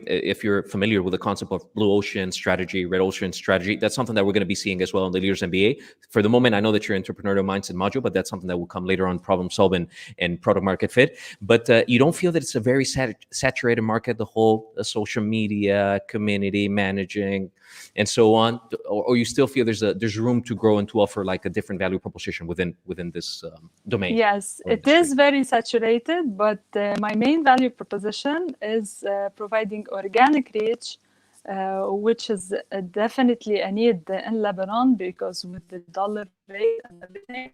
if you're familiar with the concept of blue ocean strategy, red ocean strategy. That's something that we're going to be seeing as well in the Leaders MBA. For the moment, I know that you're entrepreneurial mindset module, but that's something that will come later on, problem solving and product market fit. But you don't feel that it's a very saturated market, the whole social media community managing and so on, or you still feel there's room to grow and to offer like a different value proposition within this domain? Yes, it is very saturated, but my main value proposition is providing organic reach, which is definitely a need in Lebanon because with the dollar rate and everything.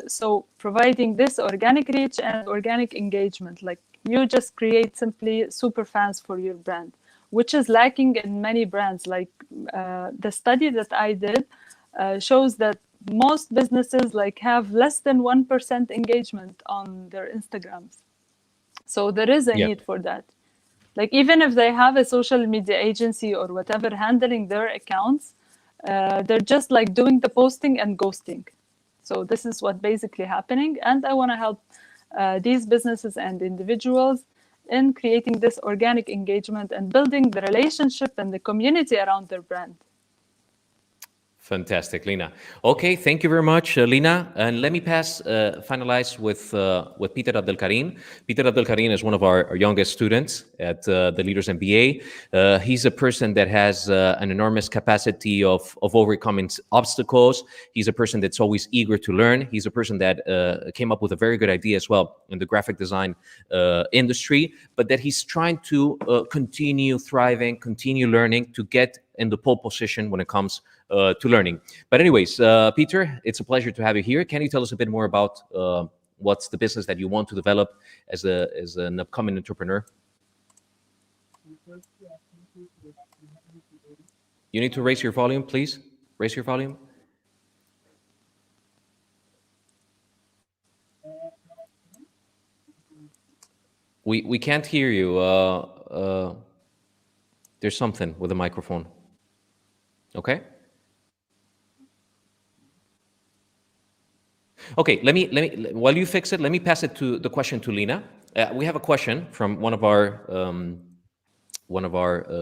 So providing this organic reach and organic engagement, like you just create simply super fans for your brand, which is lacking in many brands. Like the study that I did shows that most businesses like have less than 1% engagement on their Instagrams. So there is a need for that. Like even if they have a social media agency or whatever handling their accounts, they're just like doing the posting and ghosting. So this is what basically happening. And I want to help these businesses and individuals in creating this organic engagement and building the relationship and the community around their brand. Fantastic, Lina. Okay, thank you very much, Lina. And let me finalize with Peter Abdelkarim. Peter Abdelkarim is one of our youngest students. at the Leaders MBA. He's a person that has an enormous capacity of overcoming obstacles. He's a person that's always eager to learn. He's a person that came up with a very good idea as well in the graphic design industry, but that he's trying to continue thriving, continue learning, to get in the pole position when it comes to learning. But anyways, Peter, it's a pleasure to have you here. Can you tell us a bit more about what's the business that you want to develop as an upcoming entrepreneur? You need to raise your volume, please. Raise your volume. We can't hear you. There's something with the microphone. Okay. Okay, let me while you fix it, let me pass it to the question to Lina. We have a question from one of our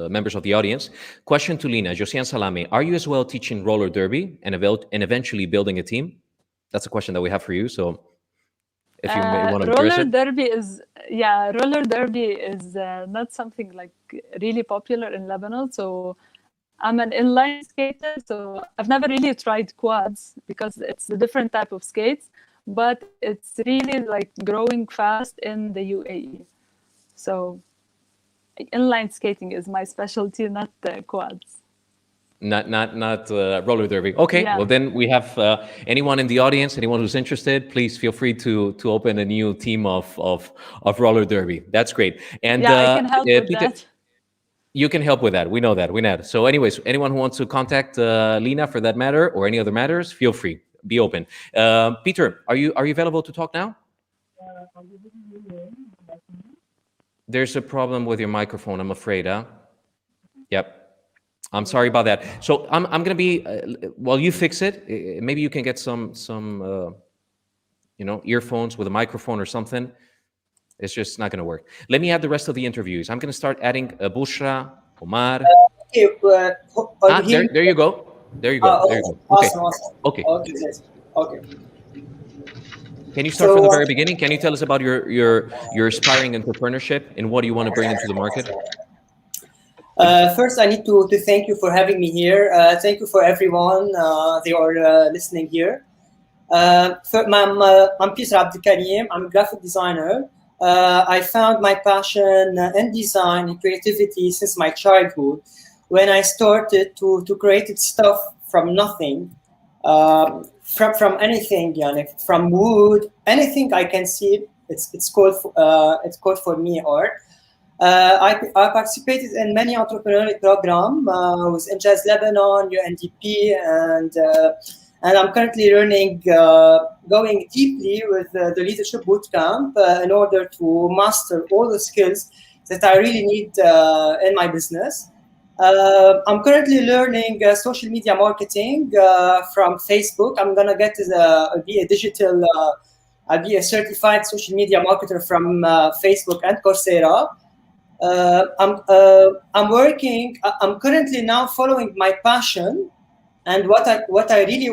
members of the audience. Question to Lina, 𝗪𝗓𝗓 Salame, are you as well teaching roller derby and eventually building a team? That's a question that we have for you. So if you want to address it. Roller derby is not something like really popular in Lebanon. So I'm an inline skater, so I've never really tried quads because it's a different type of skates, but it's really like growing fast in the UAE. So inline skating is my specialty, not quads. Not roller derby. Okay, yeah. Well then we have anyone in the audience, anyone who's interested, please feel free to open a new team of roller derby. That's great. And I can help with Peter, that. You can help with that. We know that. We know. So anyways, anyone who wants to contact Lina for that matter or any other matters, feel free. Be open. Peter, are you available to talk now? There's a problem with your microphone, I'm afraid. Yep. I'm sorry about that. So I'm going to be while you fix it, maybe you can get some earphones with a microphone or something. It's just not going to work. Let me add the rest of the interviews. I'm going to start adding Boushra, Omar. There you go. There you go. There you go. Okay. Awesome. Okay. Okay. Can you start from the very beginning? Can you tell us about your aspiring entrepreneurship and what do you want to bring into the market? First, I need to thank you for having me here. Thank you for everyone. They are listening here. I'm 𝗕𝗘𝗏 I'm a graphic designer. I found my passion in design and creativity since my childhood, when I started to create stuff from nothing, from anything, from wood, anything I can see. It's called for me art. I participated in many entrepreneurial programs with Injaz Lebanon, UNDP, and I'm currently learning, going deeply with the leadership bootcamp in order to master all the skills that I really need in my business. I'm currently learning social media marketing from Facebook. I'm gonna I'll be a certified social media marketer from Facebook and Coursera. I'm currently now following my passion and what I really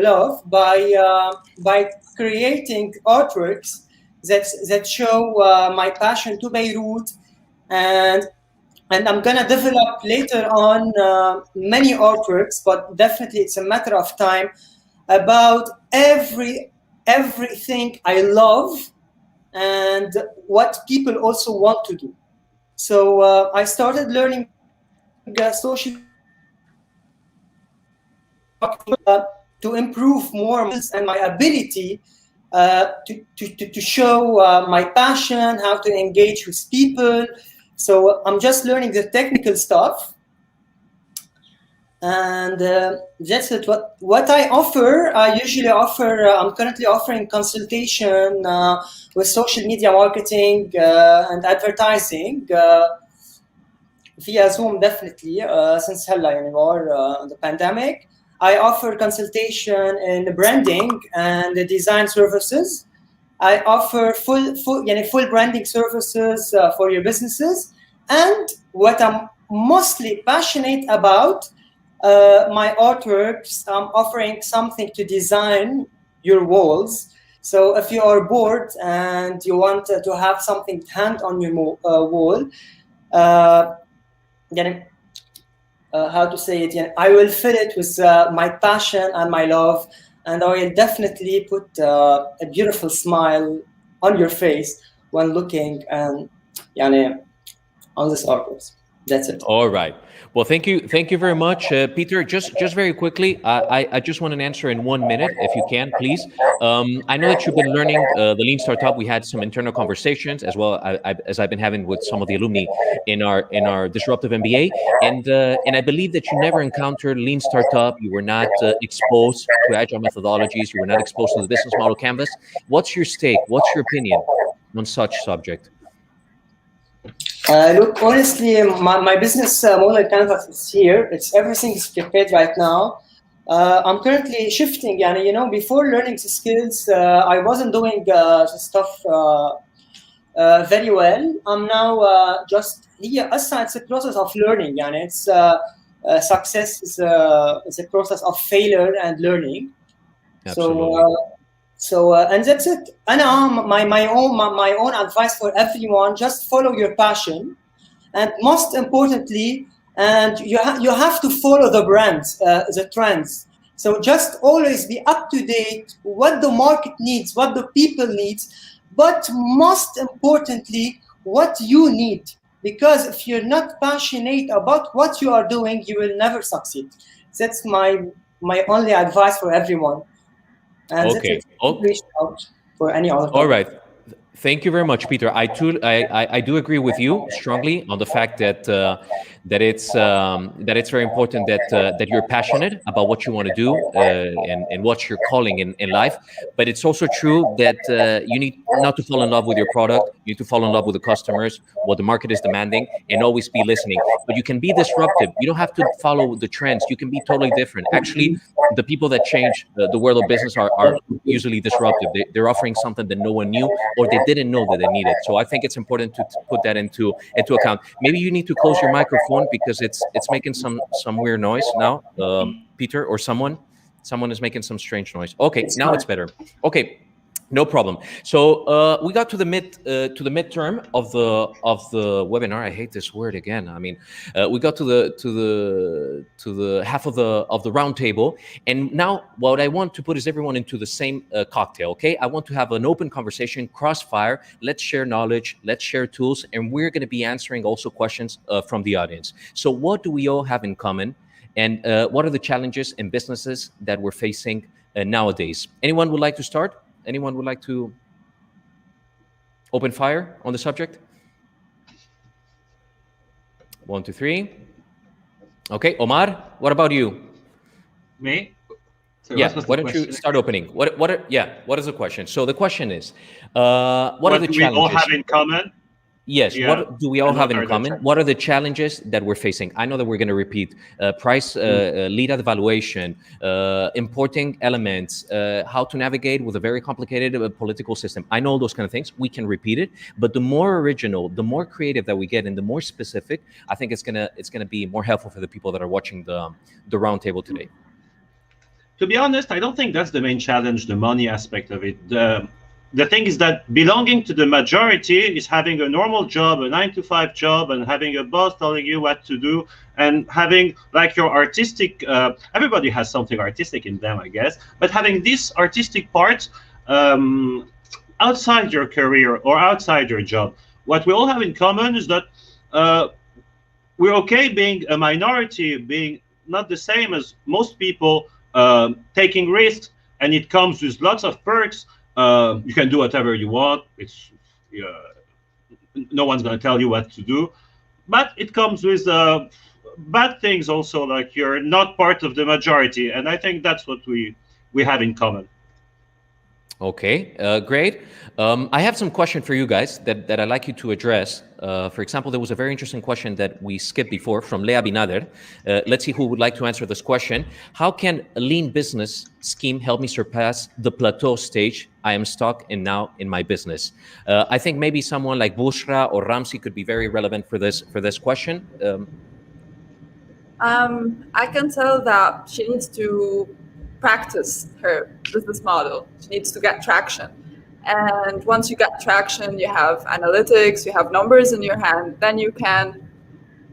love by creating artworks that show my passion to Beirut, and I'm gonna develop later on many artworks, but definitely it's a matter of time, about everything I love and what people also want to do. So I started learning social to improve more and my ability to show my passion, how to engage with people. So I'm just learning the technical stuff, and that's it. What I offer, I usually offer. I'm currently offering consultation with social media marketing and advertising via Zoom, definitely since the pandemic. I offer consultation in branding and design services. I offer full branding services for your businesses. And what I'm mostly passionate about, my artworks, I'm offering something to design your walls. So if you are bored and you want to have something hand on your wall, how to say it? I will fill it with my passion and my love, and I will definitely put a beautiful smile on your face when looking on this artwork. That's it. All right. Well, thank you very much, Peter. Just very quickly, I just want an answer in 1 minute, if you can, please. I know that you've been learning the Lean Startup. We had some internal conversations as well as I've been having with some of the alumni in our Disruptive MBA, and I believe that you never encountered Lean Startup. You were not exposed to agile methodologies. You were not exposed to the business model canvas. What's your stake? What's your opinion on such subject? Look, honestly, my business model canvas is here. Everything is prepared right now. I'm currently shifting. Before learning the skills, I wasn't doing the stuff very well. I'm now just here. It's a process of learning. It's success is a process of failure and learning. Absolutely. And that's it. And my own advice for everyone: just follow your passion, and most importantly, and you have to follow the brands, the trends. So just always be up to date what the market needs, what the people need, but most importantly, what you need. Because if you're not passionate about what you are doing, you will never succeed. That's my only advice for everyone. And okay. Reach out for any other. All right. Thank you very much, Peter. I do agree with you strongly on the fact that it's very important that you're passionate about what you want to do and what you're calling in life. But it's also true that you need not to fall in love with your product. You need to fall in love with the customers, what the market is demanding, and always be listening. But you can be disruptive. You don't have to follow the trends. You can be totally different. Actually, the people that change the world of business are usually disruptive. They're offering something that no one knew, or they didn't know that they needed. So I think it's important to put that into account. Maybe you need to close your microphone because it's making some weird noise now, Peter, or someone is making some strange noise. Okay, now it's better. Okay, no problem. So we got to the midterm of the webinar. I hate this word again. I mean, we got to the half of the round table, and now what I want to put is everyone into the same cocktail. Okay, I want to have an open conversation, crossfire. Let's share knowledge. Let's share tools, and we're going to be answering also questions from the audience. So, what do we all have in common, and what are the challenges and businesses that we're facing nowadays? Anyone would like to start? Anyone would like to open fire on the subject? 1, 2, 3. Okay, Omar, what about you? Me? So yeah, why don't you start opening? What is the question? So the question is, what are the challenges? What do we all have in common? Yes, yeah. What do we all have in common? What are the challenges that we're facing? I know that we're going to repeat price lead evaluation, importing elements, how to navigate with a very complicated political system. I know all those kind of things. We can repeat it, but the more original, the more creative that we get, and the more specific, I think it's gonna be more helpful for the people that are watching the roundtable today. To be honest, I don't think that's the main challenge, the money aspect of it. The thing is that belonging to the majority is having a normal job, a 9-to-5 job, and having a boss telling you what to do, and having like your artistic, everybody has something artistic in them, I guess, but having this artistic part outside your career or outside your job. What we all have in common is that we're okay being a minority, being not the same as most people, taking risks, and it comes with lots of perks. You can do whatever you want. It's no one's going to tell you what to do, but it comes with bad things also, like you're not part of the majority, and I think that's what we have in common. Okay, great. I have some question for you guys that I'd like you to address. For example, there was a very interesting question that we skipped before from 𝗤𝗚 𝗕𝗏. Let's see who would like to answer this question. How can a lean business scheme help me surpass the plateau stage I am stuck in now in my business? I think maybe someone like Boushra or Ramzi could be very relevant for this question. I can tell that she needs to practice her business model. She needs to get traction. And once you get traction, you have analytics, you have numbers in your hand, then you can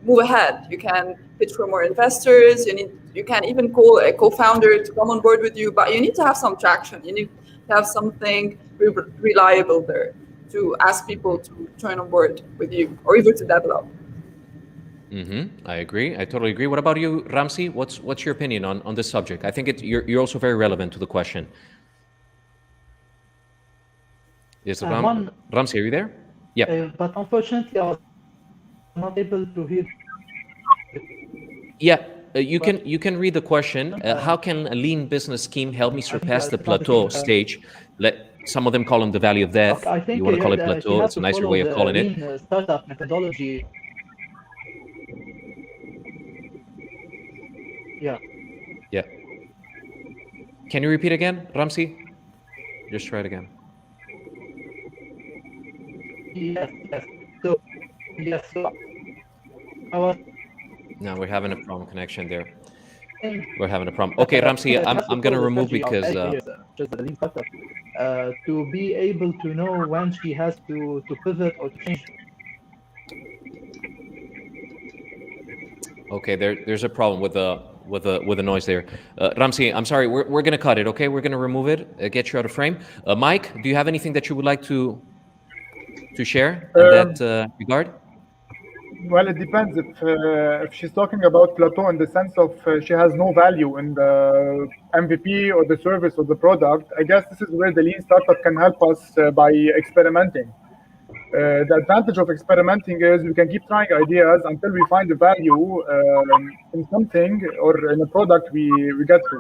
move ahead. You can pitch for more investors. You can even call a co-founder to come on board with you, but you need to have some traction. You need to have something reliable there to ask people to join on board with you or even to develop. I agree. I totally agree. What about you, Ramzi? What's your opinion on this subject? I think you're also very relevant to the question. Yes, Ramzi, are you there? Yeah. But unfortunately, I was not able to hear. Yeah, you can read the question. How can a lean business scheme help me surpass the plateau stage? Some of them call them the valley of death. Okay, you want to call it plateau? It's a nicer way of calling it. Startup methodology. Yeah. Yeah. Can you repeat again, Ramzi? Just try it again. Yes. So I was. No, we're having a problem connection there. We're having a problem. Okay, Ramzi, I'm going to remove because to be able to know when she has to pivot or to change. Okay, there's a problem with the noise there. Ramzi, I'm sorry, we're going to cut it. Okay, we're going to remove it, get you out of frame. Mike, do you have anything that you would like to share in that regard? Well, it depends. If she's talking about plateau in the sense of she has no value in the MVP or the service or the product, I guess this is where the lean startup can help us by experimenting. The advantage of experimenting is we can keep trying ideas until we find the value in something or in a product we get to.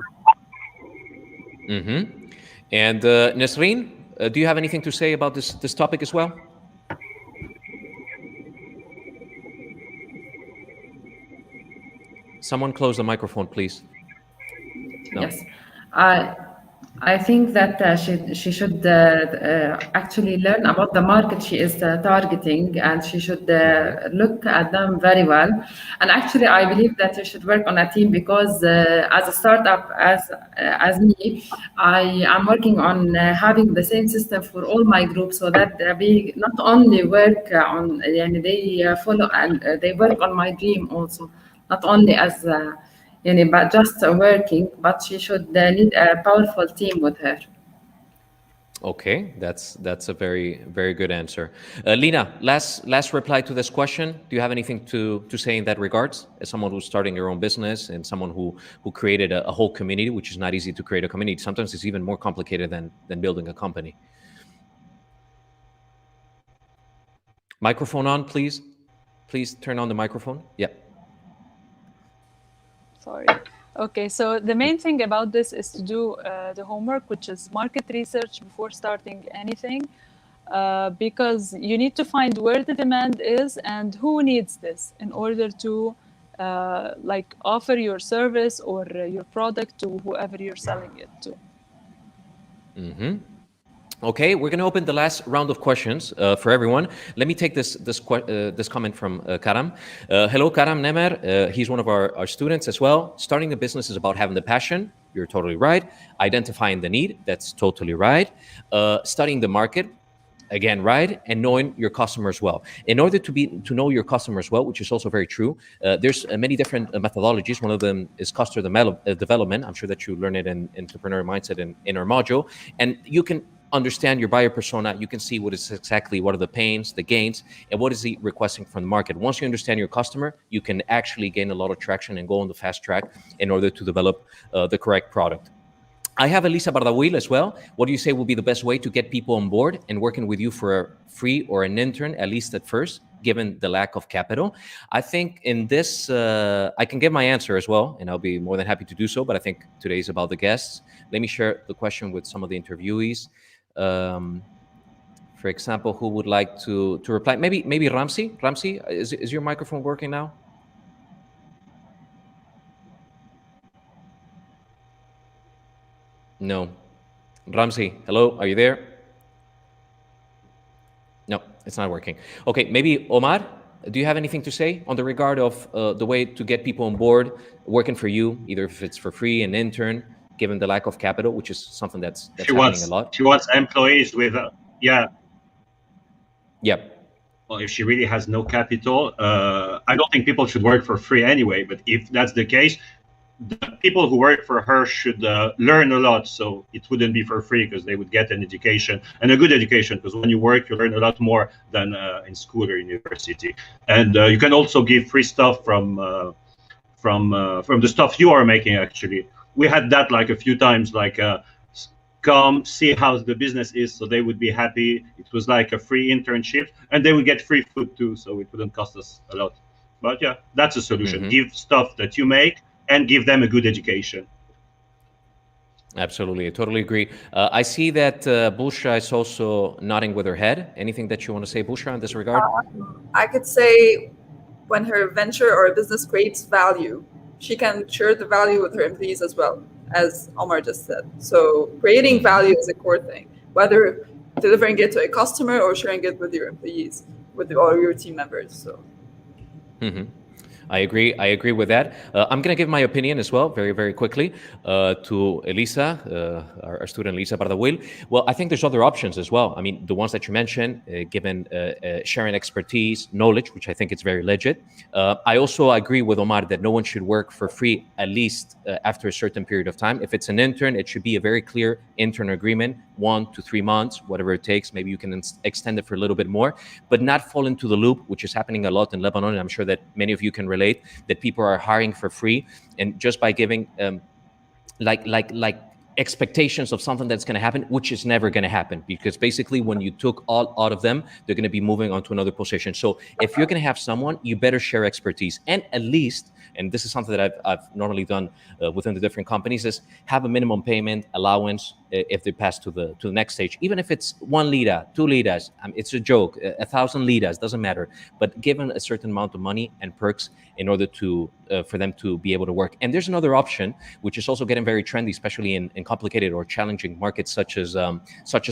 And Nasreen, do you have anything to say about this topic as well? Someone close the microphone, please. No? Yes, I think that she should actually learn about the market she is targeting, and she should look at them very well. And actually, I believe that you should work on a team because as a startup, as me, I am working on having the same system for all my groups, so that we not only work on, they follow and they work on my dream also. Not only as but just working, but she should need a powerful team with her. Okay, that's a very, very good answer. Lina, last reply to this question. Do you have anything to say in that regards? As someone who's starting your own business and someone who created a whole community, which is not easy to create a community. Sometimes it's even more complicated than building a company. Microphone on, please. Please turn on the microphone. Yeah. Sorry. Okay, so the main thing about this is to do the homework, which is market research before starting anything, because you need to find where the demand is and who needs this in order to offer your service or your product to whoever you're selling it to. Okay, we're going to open the last round of questions for everyone. Let me take this comment from Karam. Hello, Karam Nemer. He's one of our students as well. Starting a business is about having the passion. You're totally right. Identifying the need. That's totally right. Studying the market. Again, right. And knowing your customers well. In order to know your customers well, which is also very true, there's many different methodologies. One of them is customer development. I'm sure that you learn it in Entrepreneur Mindset in our module. And you can understand your buyer persona. You can see what are the pains, the gains, and what is he requesting from the market. Once you understand your customer, you can actually gain a lot of traction and go on the fast track in order to develop the correct product. I have 𝗪𝗓 𝗵𝗲 as well. What do you say will be the best way to get people on board and working with you for free or an intern, at least at first, given the lack of capital? I think in this, I can give my answer as well, and I'll be more than happy to do so, but I think today is about the guests. Let me share the question with some of the interviewees. For example, who would like to reply? Maybe Ramzi. Ramzi, is your microphone working now? No. Ramzi, hello, are you there? No, it's not working. Okay, maybe Omar, do you have anything to say on the regard of the way to get people on board working for you, either if it's for free, an intern, given the lack of capital, which is something that's she happening a lot. She wants employees with, yeah. Yep. Well, if she really has no capital, I don't think people should work for free anyway. But if that's the case, the people who work for her should learn a lot. So it wouldn't be for free, because they would get an education, and a good education, because when you work, you learn a lot more than in school or university. And you can also give free stuff from the stuff you are making. Actually, we had that like a few times, like come see how the business is, so they would be happy. It was like a free internship, and they would get free food too, so it wouldn't cost us a lot. But yeah, that's a solution. Give stuff that you make and give them a good education. Absolutely, I totally agree. I see that Boushra is also nodding with her head. Anything that you want to say, Boushra, in this regard? I could say when her venture or business creates value, she can share the value with her employees as well, as Omar just said. So creating value is a core thing, whether delivering it to a customer or sharing it with your employees, with all your team members. So. I agree with that. I'm going to give my opinion as well, very, very quickly, to Elisa, our student 𝗪𝗧 𝗵𝗲. Well, I think there's other options as well. I mean, the ones that you mentioned, given sharing expertise, knowledge, which I think is very legit. I also agree with Omar that no one should work for free, at least after a certain period of time. If it's an intern, it should be a very clear intern agreement, 1 to 3 months, whatever it takes. Maybe you can extend it for a little bit more, but not fall into the loop, which is happening a lot in Lebanon. And I'm sure that many of you can relate, that people are hiring for free, and just by giving like expectations of something that's going to happen, which is never going to happen, because basically when you took all out of them, they're going to be moving on to another position. So if you're going to have someone, you better share expertise, and at least, and this is something that I've normally done within the different companies, is have a minimum payment allowance if they pass to the next stage, even if it's 1 lira, 2 liras. It's a joke, 1,000 liras, doesn't matter, but given a certain amount of money and perks in order to for them to be able to work. And there's another option, which is also getting very trendy, especially in complicated or challenging markets such as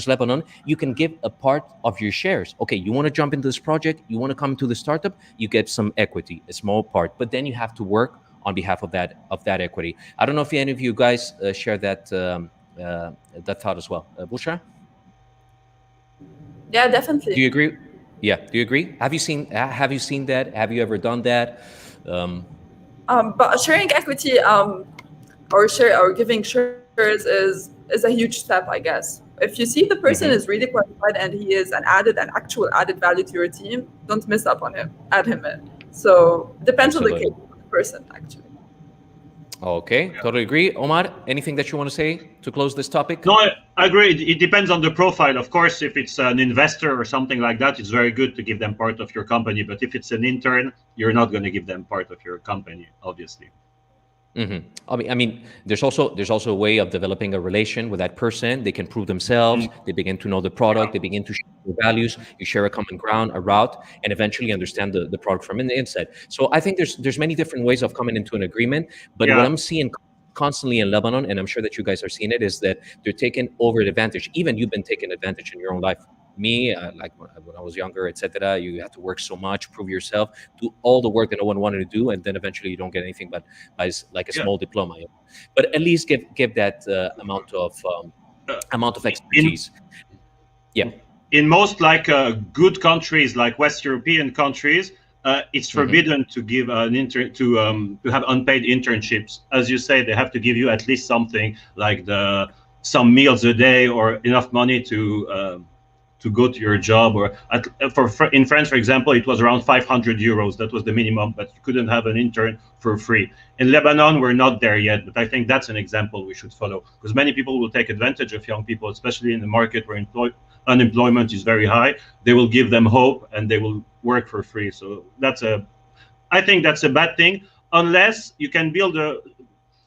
Lebanon. You can give a part of your shares. Okay, you want to jump into this project, you want to come to the startup, you get some equity, a small part, but then you have to work on behalf of that equity. I don't know if any of you guys share that thought as well. Boushra? Yeah, definitely. Do you agree? Yeah, do you agree? Have you seen that? Have you ever done that? But sharing equity or giving shares is a huge step, I guess. If you see the person is really qualified and he is an actual added value to your team, don't miss up on him, add him in. So depends on the case of the person, actually. Okay, totally agree. Omar, anything that you want to say to close this topic? No, I agree. It depends on the profile. Of course, if it's an investor or something like that, it's very good to give them part of your company. But if it's an intern, you're not going to give them part of your company, obviously. I mean, there's also a way of developing a relation with that person. They can prove themselves. They begin to know the product. They begin to share their values. You share a common ground, a route, and eventually understand the product from the inside. So I think there's many different ways of coming into an agreement. But what I'm seeing constantly in Lebanon, and I'm sure that you guys are seeing it, is that they're taking over advantage. Even you've been taking advantage in your own life. Me, like when I was younger, etc., you have to work so much, prove yourself, do all the work that no one wanted to do, and then eventually you don't get anything but like a small diploma. But at least give that amount of expertise. In most good countries, like West European countries, it's forbidden to give an intern to have unpaid internships. As you say, they have to give you at least something like some meals a day or enough money to go to your job, or in France, for example, it was around 500 euros. That was the minimum, but you couldn't have an intern for free. In Lebanon, we're not there yet, but I think that's an example we should follow, because many people will take advantage of young people, especially in the market where unemployment is very high. They will give them hope and they will work for free. So I think that's a bad thing, unless you can build a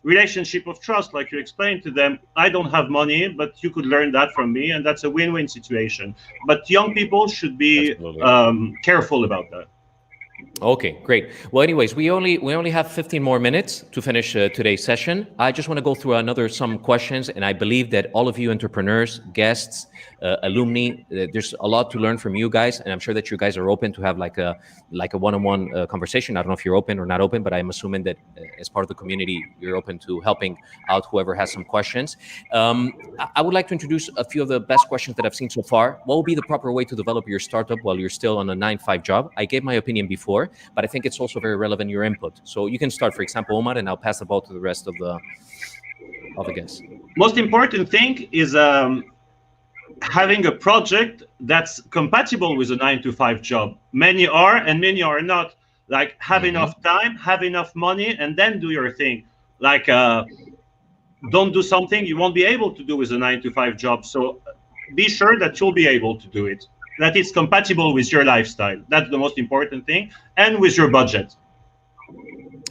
relationship of trust, like you explained to them. I don't have money, but you could learn that from me, and that's a win-win situation. But young people should be careful about that. Okay, great. Well, anyways, we only have 15 more minutes to finish today's session. I just want to go through some questions, and I believe that all of you entrepreneurs, guests, alumni, there's a lot to learn from you guys, and I'm sure that you guys are open to have like a one-on-one conversation. I don't know if you're open or not open, but I'm assuming that as part of the community, you're open to helping out whoever has some questions. I would like to introduce a few of the best questions that I've seen so far. What would be the proper way to develop your startup while you're still on a 9-to-5 job? I gave my opinion before, but I think it's also very relevant, your input. So you can start, for example, Omar, and I'll pass the ball to the rest of the guests. Most important thing is having a project that's compatible with a 9-to-5 job. Many are and many are not. Like, have enough time, have enough money, and then do your thing. Like, don't do something you won't be able to do with a 9-to-5 job. So be sure that you'll be able to do it, that it's compatible with your lifestyle. That's the most important thing, and with your budget.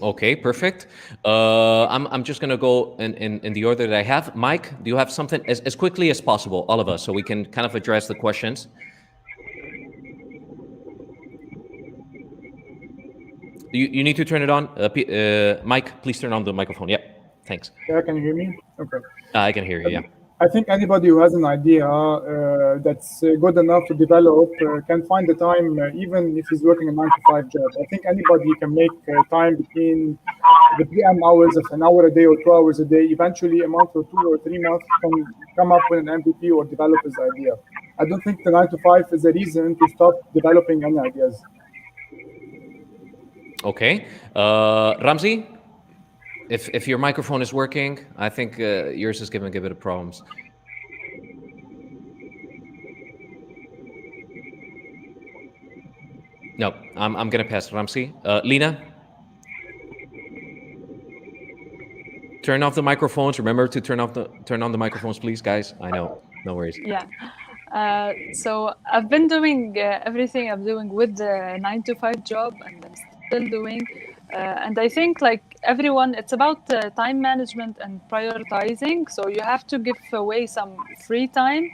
Okay, perfect. I'm just gonna go in the order that I have. Mike, do you have something as quickly as possible, all of us, so we can kind of address the questions? You need to turn it on. Mike, please turn on the microphone. Yeah, thanks. Yeah, can you hear me? Okay. I can hear you, yeah. I think anybody who has an idea that's good enough to develop can find the time, even if he's working a 9-to-5 job. I think anybody can make time between the PM hours of an hour a day or 2 hours a day. Eventually, a month or 2 or 3 months, can come up with an MVP or develop his idea. I don't think the 9-to-5 is a reason to stop developing any ideas. Okay, Ramzi, if your microphone is working, I think yours is giving a bit of problems. No, I'm gonna pass Ramzi. Lina, turn off the microphones. Remember to turn on the microphones, please, guys. I know, no worries. Yeah. So I've been doing everything I'm doing with the 9-to-5 job, and I'm still doing. And I think, like everyone, it's about time management and prioritizing. So you have to give away some free time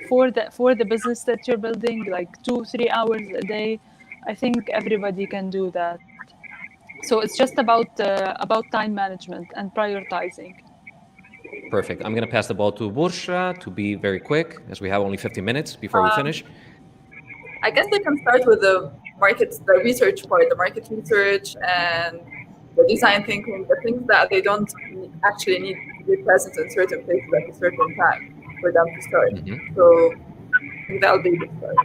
for the business that you're building, like 2-3 hours a day. I think everybody can do that. So it's just about time management and prioritizing. Perfect. I'm going to pass the ball to Boushra to be very quick, as we have only 15 minutes before we finish. I guess they can start with the research part, the market research and the design thinking, the things that they don't actually need to be present in certain places at a certain time for them to start. So I think that'll be the start.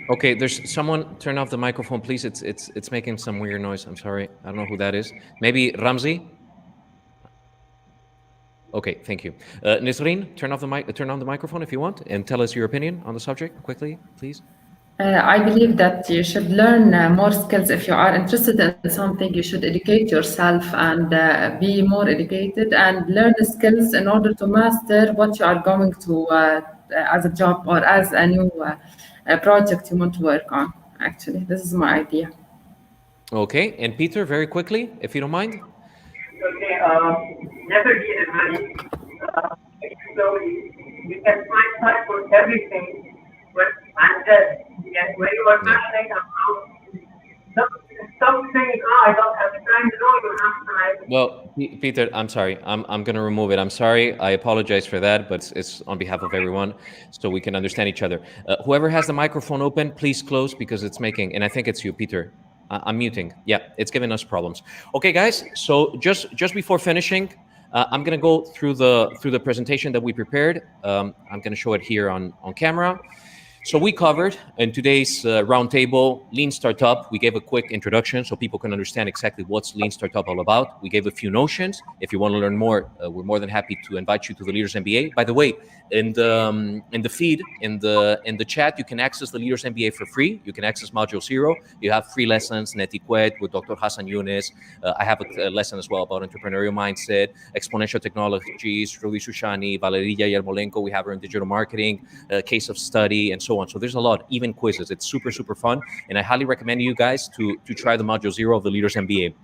Okay, there's someone. Turn off the microphone, please. It's making some weird noise. I'm sorry. I don't know who that is. Maybe Ramzi. Okay, thank you. Nisreen, turn on the microphone if you want, and tell us your opinion on the subject quickly, please. I believe that you should learn more skills. If you are interested in something, you should educate yourself and be more educated and learn the skills in order to master what you are going to as a job or as a new project you want to work on. Actually, this is my idea. Okay, and Peter, very quickly, if you don't mind. Okay, never be a money. So you can find time for everything, but when you are passionate about something, I don't have time to know, you have time. Well, Peter, I'm sorry. I'm going to remove it. I'm sorry. I apologize for that, but it's on behalf of everyone, so we can understand each other. Whoever has the microphone open, please close, because it's making, and I think it's you, Peter. I'm muting. Yeah, it's giving us problems. Okay, guys. So just before finishing, I'm gonna go through the presentation that we prepared. I'm gonna show it here on camera. So we covered in today's roundtable Lean Startup. We gave a quick introduction so people can understand exactly what's Lean Startup all about. We gave a few notions. If you want to learn more, we're more than happy to invite you to the Leaders MBA. By the way, in the feed, in the chat, you can access the Leaders MBA for free. You can access Module 0. You have free lessons, 𝗔𝗔𝗔𝗔𝗔 with Dr. Hassanieh. I have a lesson as well about entrepreneurial mindset, exponential technologies, 𝗪𝗏 𝗪𝗏𝗧𝗏𝗪𝗏. We have her in digital marketing, case of study, and so on. So there's a lot, even quizzes. It's super, super fun. And I highly recommend you guys to try the Module 0 of the Leaders MBA.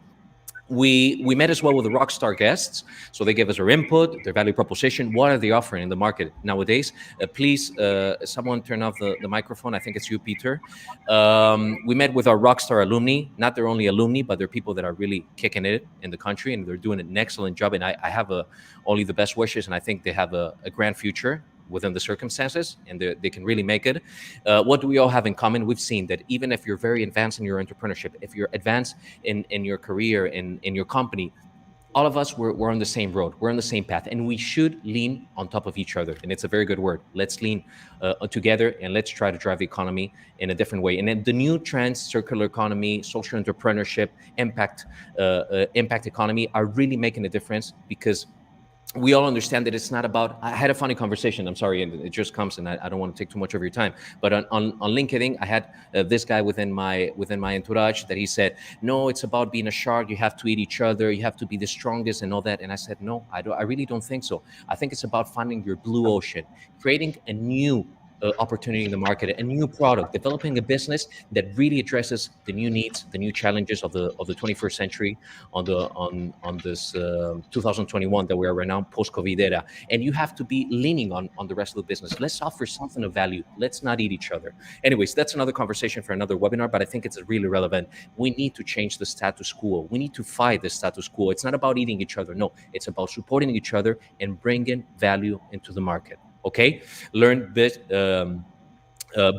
We met as well with the rockstar guests, so they gave us their input, their value proposition. What are they offering in the market nowadays? Please, someone turn off the microphone. I think it's you, Peter. We met with our rockstar alumni, not their only alumni, but they're people that are really kicking it in the country, and they're doing an excellent job. And I have only the best wishes, and I think they have a grand future within the circumstances, and they can really make it. What do we all have in common? We've seen that even if you're very advanced in your entrepreneurship, if you're advanced in your career, in your company, all of us, we're on the same road, we're on the same path, and we should lean on top of each other. And it's a very good word. Let's lean together, and let's try to drive the economy in a different way. And then the new trends, circular economy, social entrepreneurship, impact economy, are really making a difference, because we all understand that it's not about. I had a funny conversation. I'm sorry, and it just comes, and I don't want to take too much of your time. But on LinkedIn, I had this guy within my entourage that he said, "No, it's about being a shark. You have to eat each other. You have to be the strongest and all that." And I said, "No, I really don't think so. I think it's about finding your blue ocean, creating a new opportunity in the market, a new product, developing a business that really addresses the new needs, the new challenges of the 21st century on this 2021 that we are right now, post-COVID era. And you have to be leaning on the rest of the business. Let's offer something of value. Let's not eat each other." Anyways, that's another conversation for another webinar, but I think it's really relevant. We need to change the status quo. We need to fight the status quo. It's not about eating each other. No, it's about supporting each other and bringing value into the market. Okay, learn,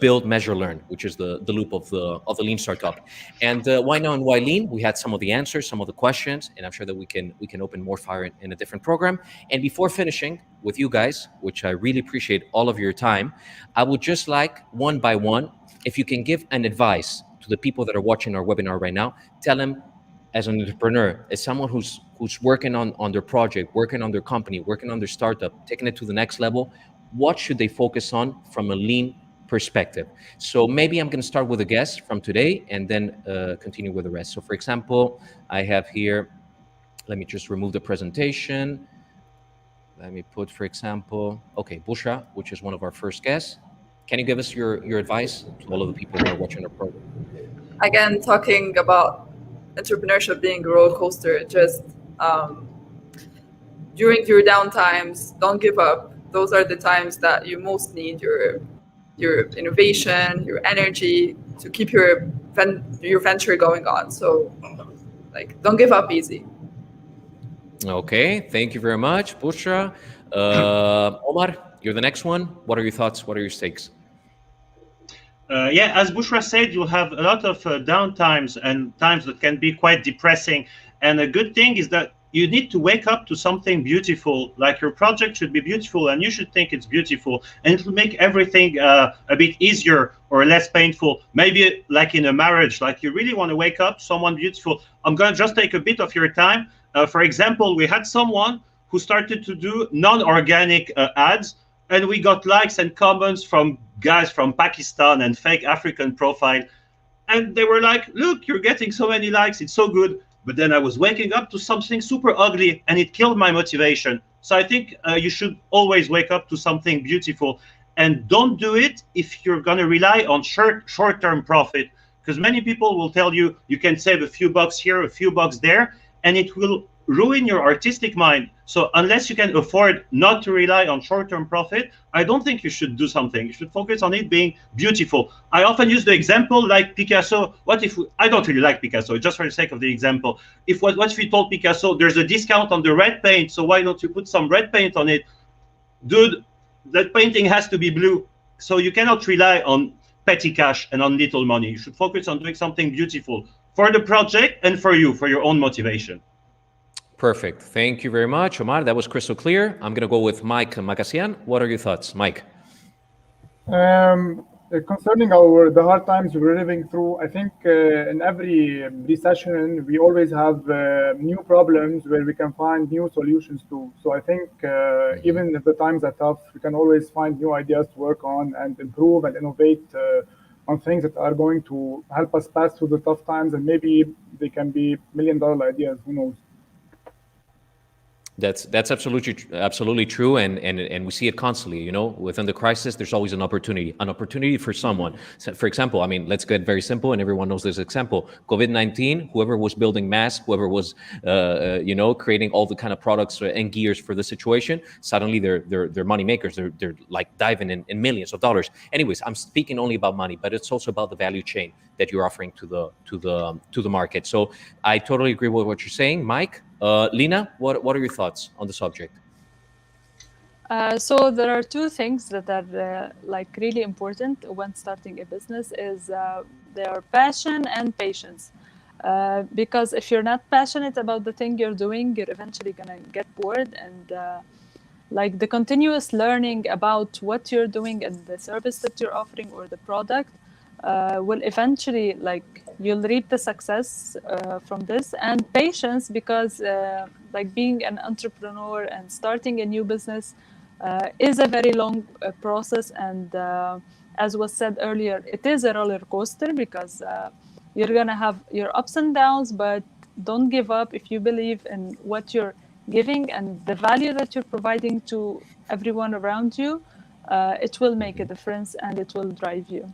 build, measure, learn, which is the loop of the lean startup. And why now and why lean? We had some of the answers, some of the questions, and I'm sure that we can open more fire in a different program. And before finishing with you guys, which I really appreciate all of your time, I would just like, one by one, if you can give an advice to the people that are watching our webinar right now. Tell them, as an entrepreneur, as someone who's working on their project, working on their company, working on their startup, taking it to the next level, what should they focus on from a lean perspective? So maybe I'm going to start with a guest from today and then continue with the rest. So for example, I have here, let me just remove the presentation. Let me put, for example, okay, Boushra, which is one of our first guests. Can you give us your advice to all of the people who are watching our program? Again, talking about entrepreneurship being a roller coaster, just during your downtimes, don't give up. Those are the times that you most need your innovation, your energy to keep your venture going on. So, like, don't give up easy. Okay, thank you very much, Boushra. Omar, you're the next one. What are your thoughts? What are your stakes? Yeah, as Boushra said, you have a lot of downtimes and times that can be quite depressing. And a good thing is that you need to wake up to something beautiful. Like, your project should be beautiful, and you should think it's beautiful, and it will make everything a bit easier or less painful. Maybe like in a marriage, like you really want to wake up someone beautiful. I'm going to just take a bit of your time. For example, we had someone who started to do non-organic ads, and we got likes and comments from guys from Pakistan and fake African profile. And they were like, "Look, you're getting so many likes, it's so good." But then I was waking up to something super ugly, and it killed my motivation. So I think you should always wake up to something beautiful, and don't do it if you're going to rely on short-term profit, because many people will tell you you can save a few bucks here, a few bucks there, and it will ruin your artistic mind. So unless you can afford not to rely on short-term profit, I don't think you should do something. You should focus on it being beautiful. I often use the example like Picasso. What if I don't really like Picasso, just for the sake of the example. What if we told Picasso there's a discount on the red paint, so why don't you put some red paint on it? Dude, that painting has to be blue. So you cannot rely on petty cash and on little money. You should focus on doing something beautiful for the project and for you, for your own motivation. Perfect. Thank you very much, Omar. That was crystal clear. I'm going to go with Mike Magassian. What are your thoughts, Mike? Concerning the hard times we're living through, I think in every recession, we always have new problems where we can find new solutions to. So I think even if the times are tough, we can always find new ideas to work on and improve and innovate on things that are going to help us pass through the tough times, and maybe they can be $1 million ideas, who knows. That's absolutely true, and we see it constantly. You know, within the crisis, there's always an opportunity for someone. So for example, I mean, let's get very simple, and everyone knows this example: COVID-19. Whoever was building masks, whoever was, creating all the kind of products and gears for the situation, suddenly they're money makers. They're like diving in millions of dollars. Anyways, I'm speaking only about money, but it's also about the value chain that you're offering to the market. So I totally agree with what you're saying, Mike. Lina, what are your thoughts on the subject? So there are two things that are like really important when starting a business is their passion and patience. Because if you're not passionate about the thing you're doing, you're eventually gonna get bored, and like the continuous learning about what you're doing and the service that you're offering or the product will eventually, like, you'll reap the success from this. And patience, because like being an entrepreneur and starting a new business is a very long process, and as was said earlier, it is a roller coaster, because you're gonna have your ups and downs, but don't give up. If you believe in what you're giving and the value that you're providing to everyone around you, it will make a difference and it will drive you.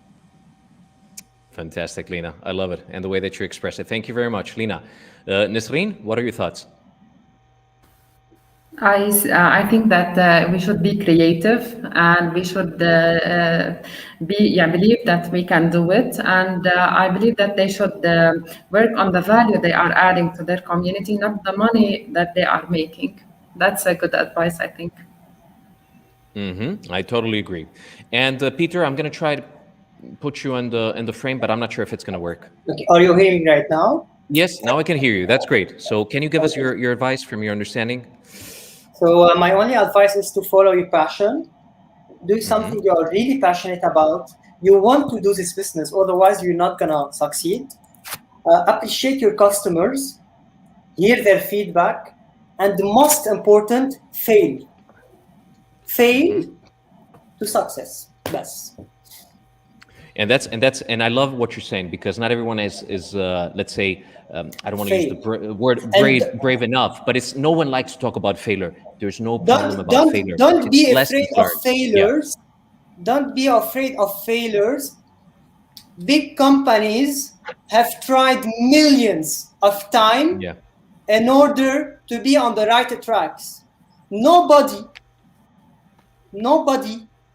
Fantastic, Lina. I love it. And the way that you express it. Thank you very much, Lina. Nesreen, what are your thoughts? I think that we should be creative, and we should believe that we can do it. And I believe that they should work on the value they are adding to their community, not the money that they are making. That's a good advice, I think. I totally agree. And Peter, I'm going to try to put you in the frame, but I'm not sure if it's going to work. Okay. Are you hearing me right now? Yes, now I can hear you. That's great. So can you give us your advice from your understanding? So my only advice is to follow your passion. Do something you are really passionate about. You want to do this business, otherwise you're not gonna succeed. Appreciate your customers, hear their feedback, and the most important, fail. Fail to success. Yes. And I love what you're saying, because not everyone is let's say, I don't want to use the word brave enough, but it's no one likes to talk about failure. There's no problem about failure. Don't be afraid of failures. Yeah. Don't be afraid of failures. Big companies have tried millions of times in order to be on the right tracks. Nobody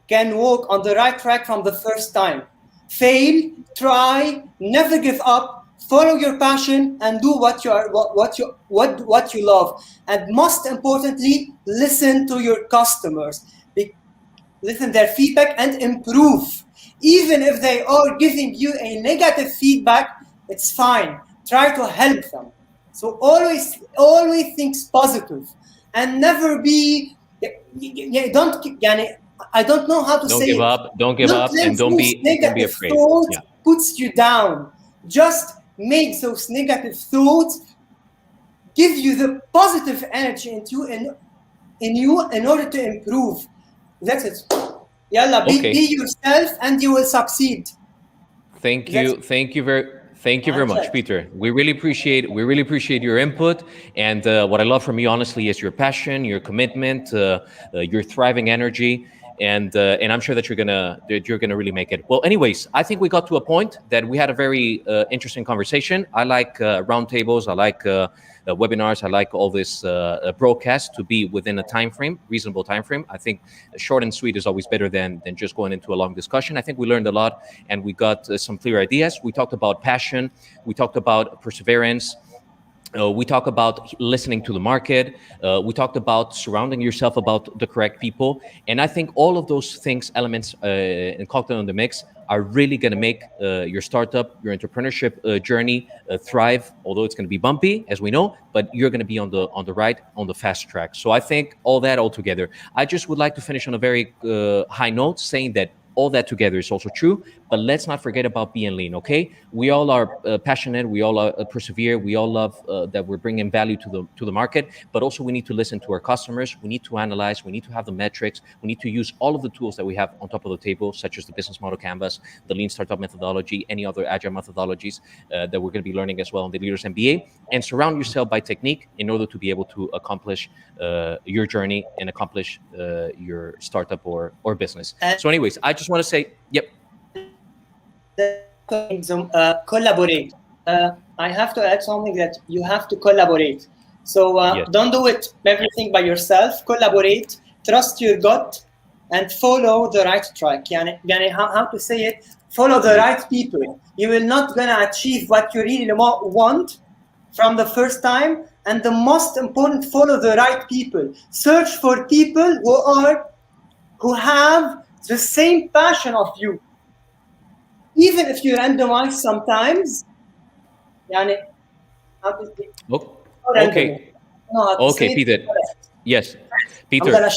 can walk on the right track from the first time. Fail, try, never give up. Follow your passion and do what you love. And most importantly, listen to your customers. Listen their feedback and improve. Even if they are giving you a negative feedback, it's fine. Try to help them. So always think positive and never be. I don't know how to say it. Don't give up, and don't be afraid. Thought puts you down. Just make those negative thoughts give you the positive energy in you in order to improve. That's it. Yalla, be yourself and you will succeed. Thank you very much, Peter. We really appreciate your input, and what I love from you, honestly, is your passion, your commitment, your thriving energy. And I'm sure that you're gonna really make it. Well, anyways, I think we got to a point that we had a very interesting conversation. I like roundtables. I like webinars. I like all this broadcast to be within a reasonable time frame. I think short and sweet is always better than just going into a long discussion. I think we learned a lot, and we got some clear ideas. We talked about passion. We talked about perseverance. We talk about listening to the market. We talked about surrounding yourself about the correct people. And I think all of those elements in Cocktail in the Mix are really going to make your startup, your entrepreneurship journey thrive, although it's going to be bumpy, as we know, but you're going to be on the fast track. So I think all together, I just would like to finish on a very high note, saying that All that together is also true, but let's not forget about being lean, okay? We all are passionate, we all are persevere, we all love that we're bringing value to the market, but also we need to listen to our customers, we need to analyze, we need to have the metrics, we need to use all of the tools that we have on top of the table, such as the business model canvas, the lean startup methodology, any other agile methodologies that we're going to be learning as well in the Leaders MBA, and surround yourself by technique in order to be able to accomplish your journey and accomplish your startup or business. So anyways, I just want to say, yep. Collaborate. I have to add something that you have to collaborate. So Yes. don't do it everything by yourself. Collaborate, trust your gut, and follow the right track. Yani how to say it? Follow the right people. You will not gonna achieve what you really want from the first time. And the most important, follow the right people. Search for people who have the same passion of you. Even if you randomize sometimes, yani, Okay. Okay, Peter. Yes, Peter.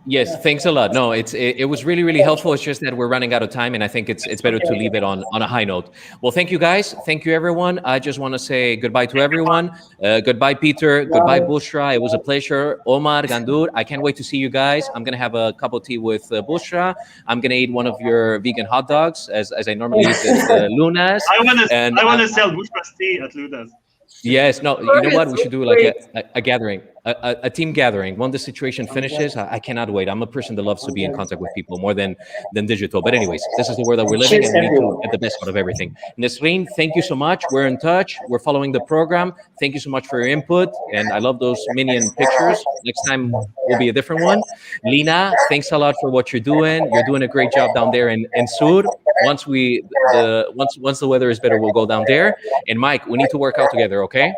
Yes, thanks a lot. No, it was really, really helpful. It's just that we're running out of time, and I think it's better to leave it on a high note. Well, thank you guys. Thank you, everyone. I just want to say goodbye to everyone. Goodbye, Peter. Goodbye, Boushra. It was a pleasure. Omar, Gandour, I can't wait to see you guys. I'm gonna have a cup of tea with Boushra. I'm gonna eat one of your vegan hot dogs as I normally eat at Luna's. I want to sell Boushra's tea at Luna's. Yes, no, you know what? We should do like a gathering, a team gathering. When the situation finishes, I cannot wait. I'm a person that loves to be in contact with people more than digital. But anyways, this is the world that we're living, and we need to get the best out of everything. Nesreen, thank you so much. We're in touch. We're following the program. Thank you so much for your input. And I love those minion pictures. Next time will be a different one. Lina, thanks a lot for what you're doing. You're doing a great job down there in Sur. Once the weather is better, we'll go down there. And Mike, we need to work out together, okay?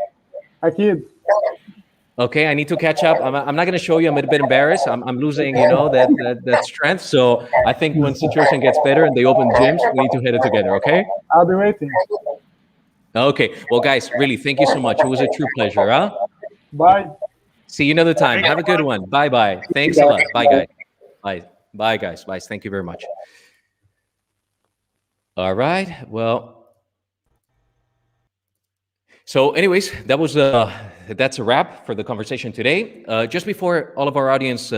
Okay, I need to catch up. I'm not going to show you. I'm a bit embarrassed. I'm losing, that strength. So I think when situation gets better and they open gyms, we need to hit it together, okay? I'll be waiting. Okay. Well, guys, really, thank you so much. It was a true pleasure, huh? Bye. See you another time. Have a good one. Bye-bye. Thanks a lot. Bye, guys. Bye. Bye, guys. Bye. Thank you very much. All right. Well, so anyways, that's a wrap for the conversation today. Just before all of our audience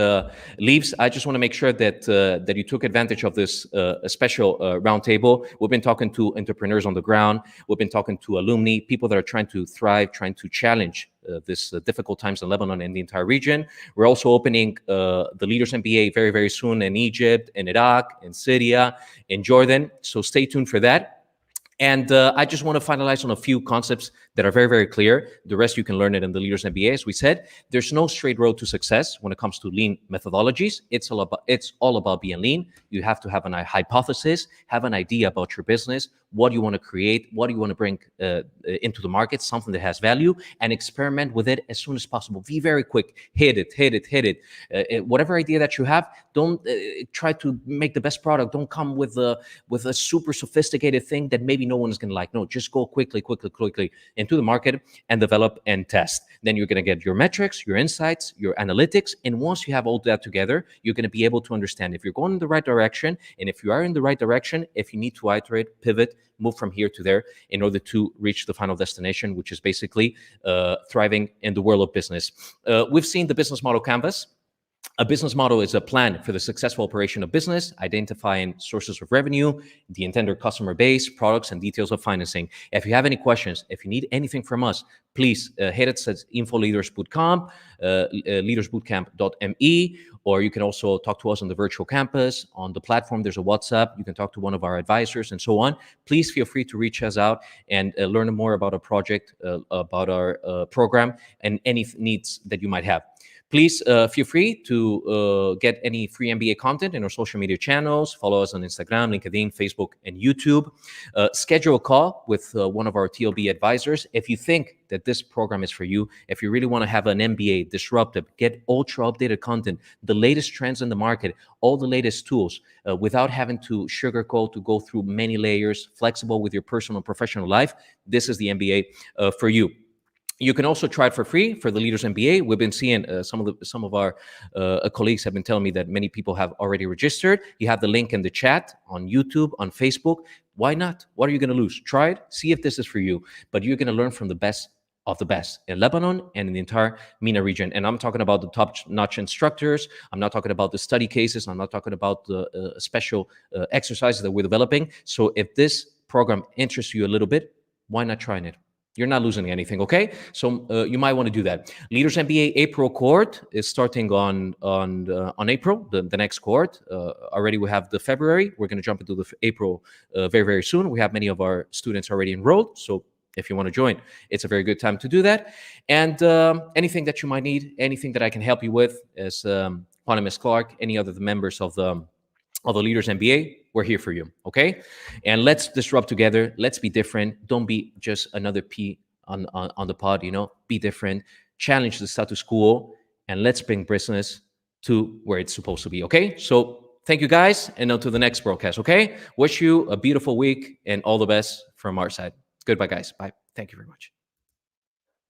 leaves, I just want to make sure that you took advantage of this special roundtable. We've been talking to entrepreneurs on the ground. We've been talking to alumni, people that are trying to thrive, trying to challenge this difficult times in Lebanon and the entire region. We're also opening the Leaders MBA very, very soon in Egypt, in Iraq, in Syria, in Jordan. So stay tuned for that. And I just want to finalize on a few concepts that are very, very clear. The rest you can learn it in the Leaders MBA. As we said, there's no straight road to success when it comes to lean methodologies. It's all about being lean. You have to have a hypothesis, have an idea about your business, what you want to create, what do you want to bring into the market, something that has value, and experiment with it as soon as possible. Be very quick. Hit it. Whatever idea that you have, don't try to make the best product. Don't come with a super sophisticated thing that maybe no one is going to like. No, just go quickly into the market and develop and test. Then you're going to get your metrics, your insights, your analytics. And once you have all that together, you're going to be able to understand if you're going in the right direction. And if you are in the right direction, if you need to iterate, pivot, move from here to there in order to reach the final destination, which is basically thriving in the world of business. We've seen the business model canvas. A business model is a plan for the successful operation of business, identifying sources of revenue, the intended customer base, products, and details of financing. If you have any questions, if you need anything from us, please hit us at info-leaders-bootcamp, leadersbootcamp.me, or you can also talk to us on the virtual campus. On the platform, there's a WhatsApp. You can talk to one of our advisors and so on. Please feel free to reach us out and learn more about our project, about our program, and any needs that you might have. Please feel free to get any free MBA content in our social media channels. Follow us on Instagram, LinkedIn, Facebook, and YouTube. Schedule a call with one of our TLB advisors. If you think that this program is for you, if you really want to have an MBA disruptive, get ultra updated content, the latest trends in the market, all the latest tools, without having to sugarcoat, to go through many layers, flexible with your personal and professional life, this is the MBA for you. You can also try it for free for the Leaders MBA. We've been seeing some of our colleagues have been telling me that many people have already registered. You have the link in the chat on YouTube, on Facebook. Why not? What are you going to lose? Try it. See if this is for you. But you're going to learn from the best of the best in Lebanon and in the entire MENA region. And I'm talking about the top-notch instructors. I'm not talking about the study cases. I'm not talking about the special exercises that we're developing. So if this program interests you a little bit, why not try it? You're not losing anything, okay? So you might want to do that. Leaders MBA April cohort is starting on April, the next cohort. Already we have the February. We're going to jump into the April very, very soon. We have many of our students already enrolled. So if you want to join, it's a very good time to do that. And anything that you might need, anything that I can help you with, as Juan and Ms. Clark, any other members of the Leaders MBA, we're here for you, okay? And let's disrupt together. Let's be different. Don't be just another P on the pod, you know? Be different. Challenge the status quo, and let's bring business to where it's supposed to be, okay? So thank you, guys, and until the next broadcast, okay? Wish you a beautiful week and all the best from our side. Goodbye, guys. Bye. Thank you very much.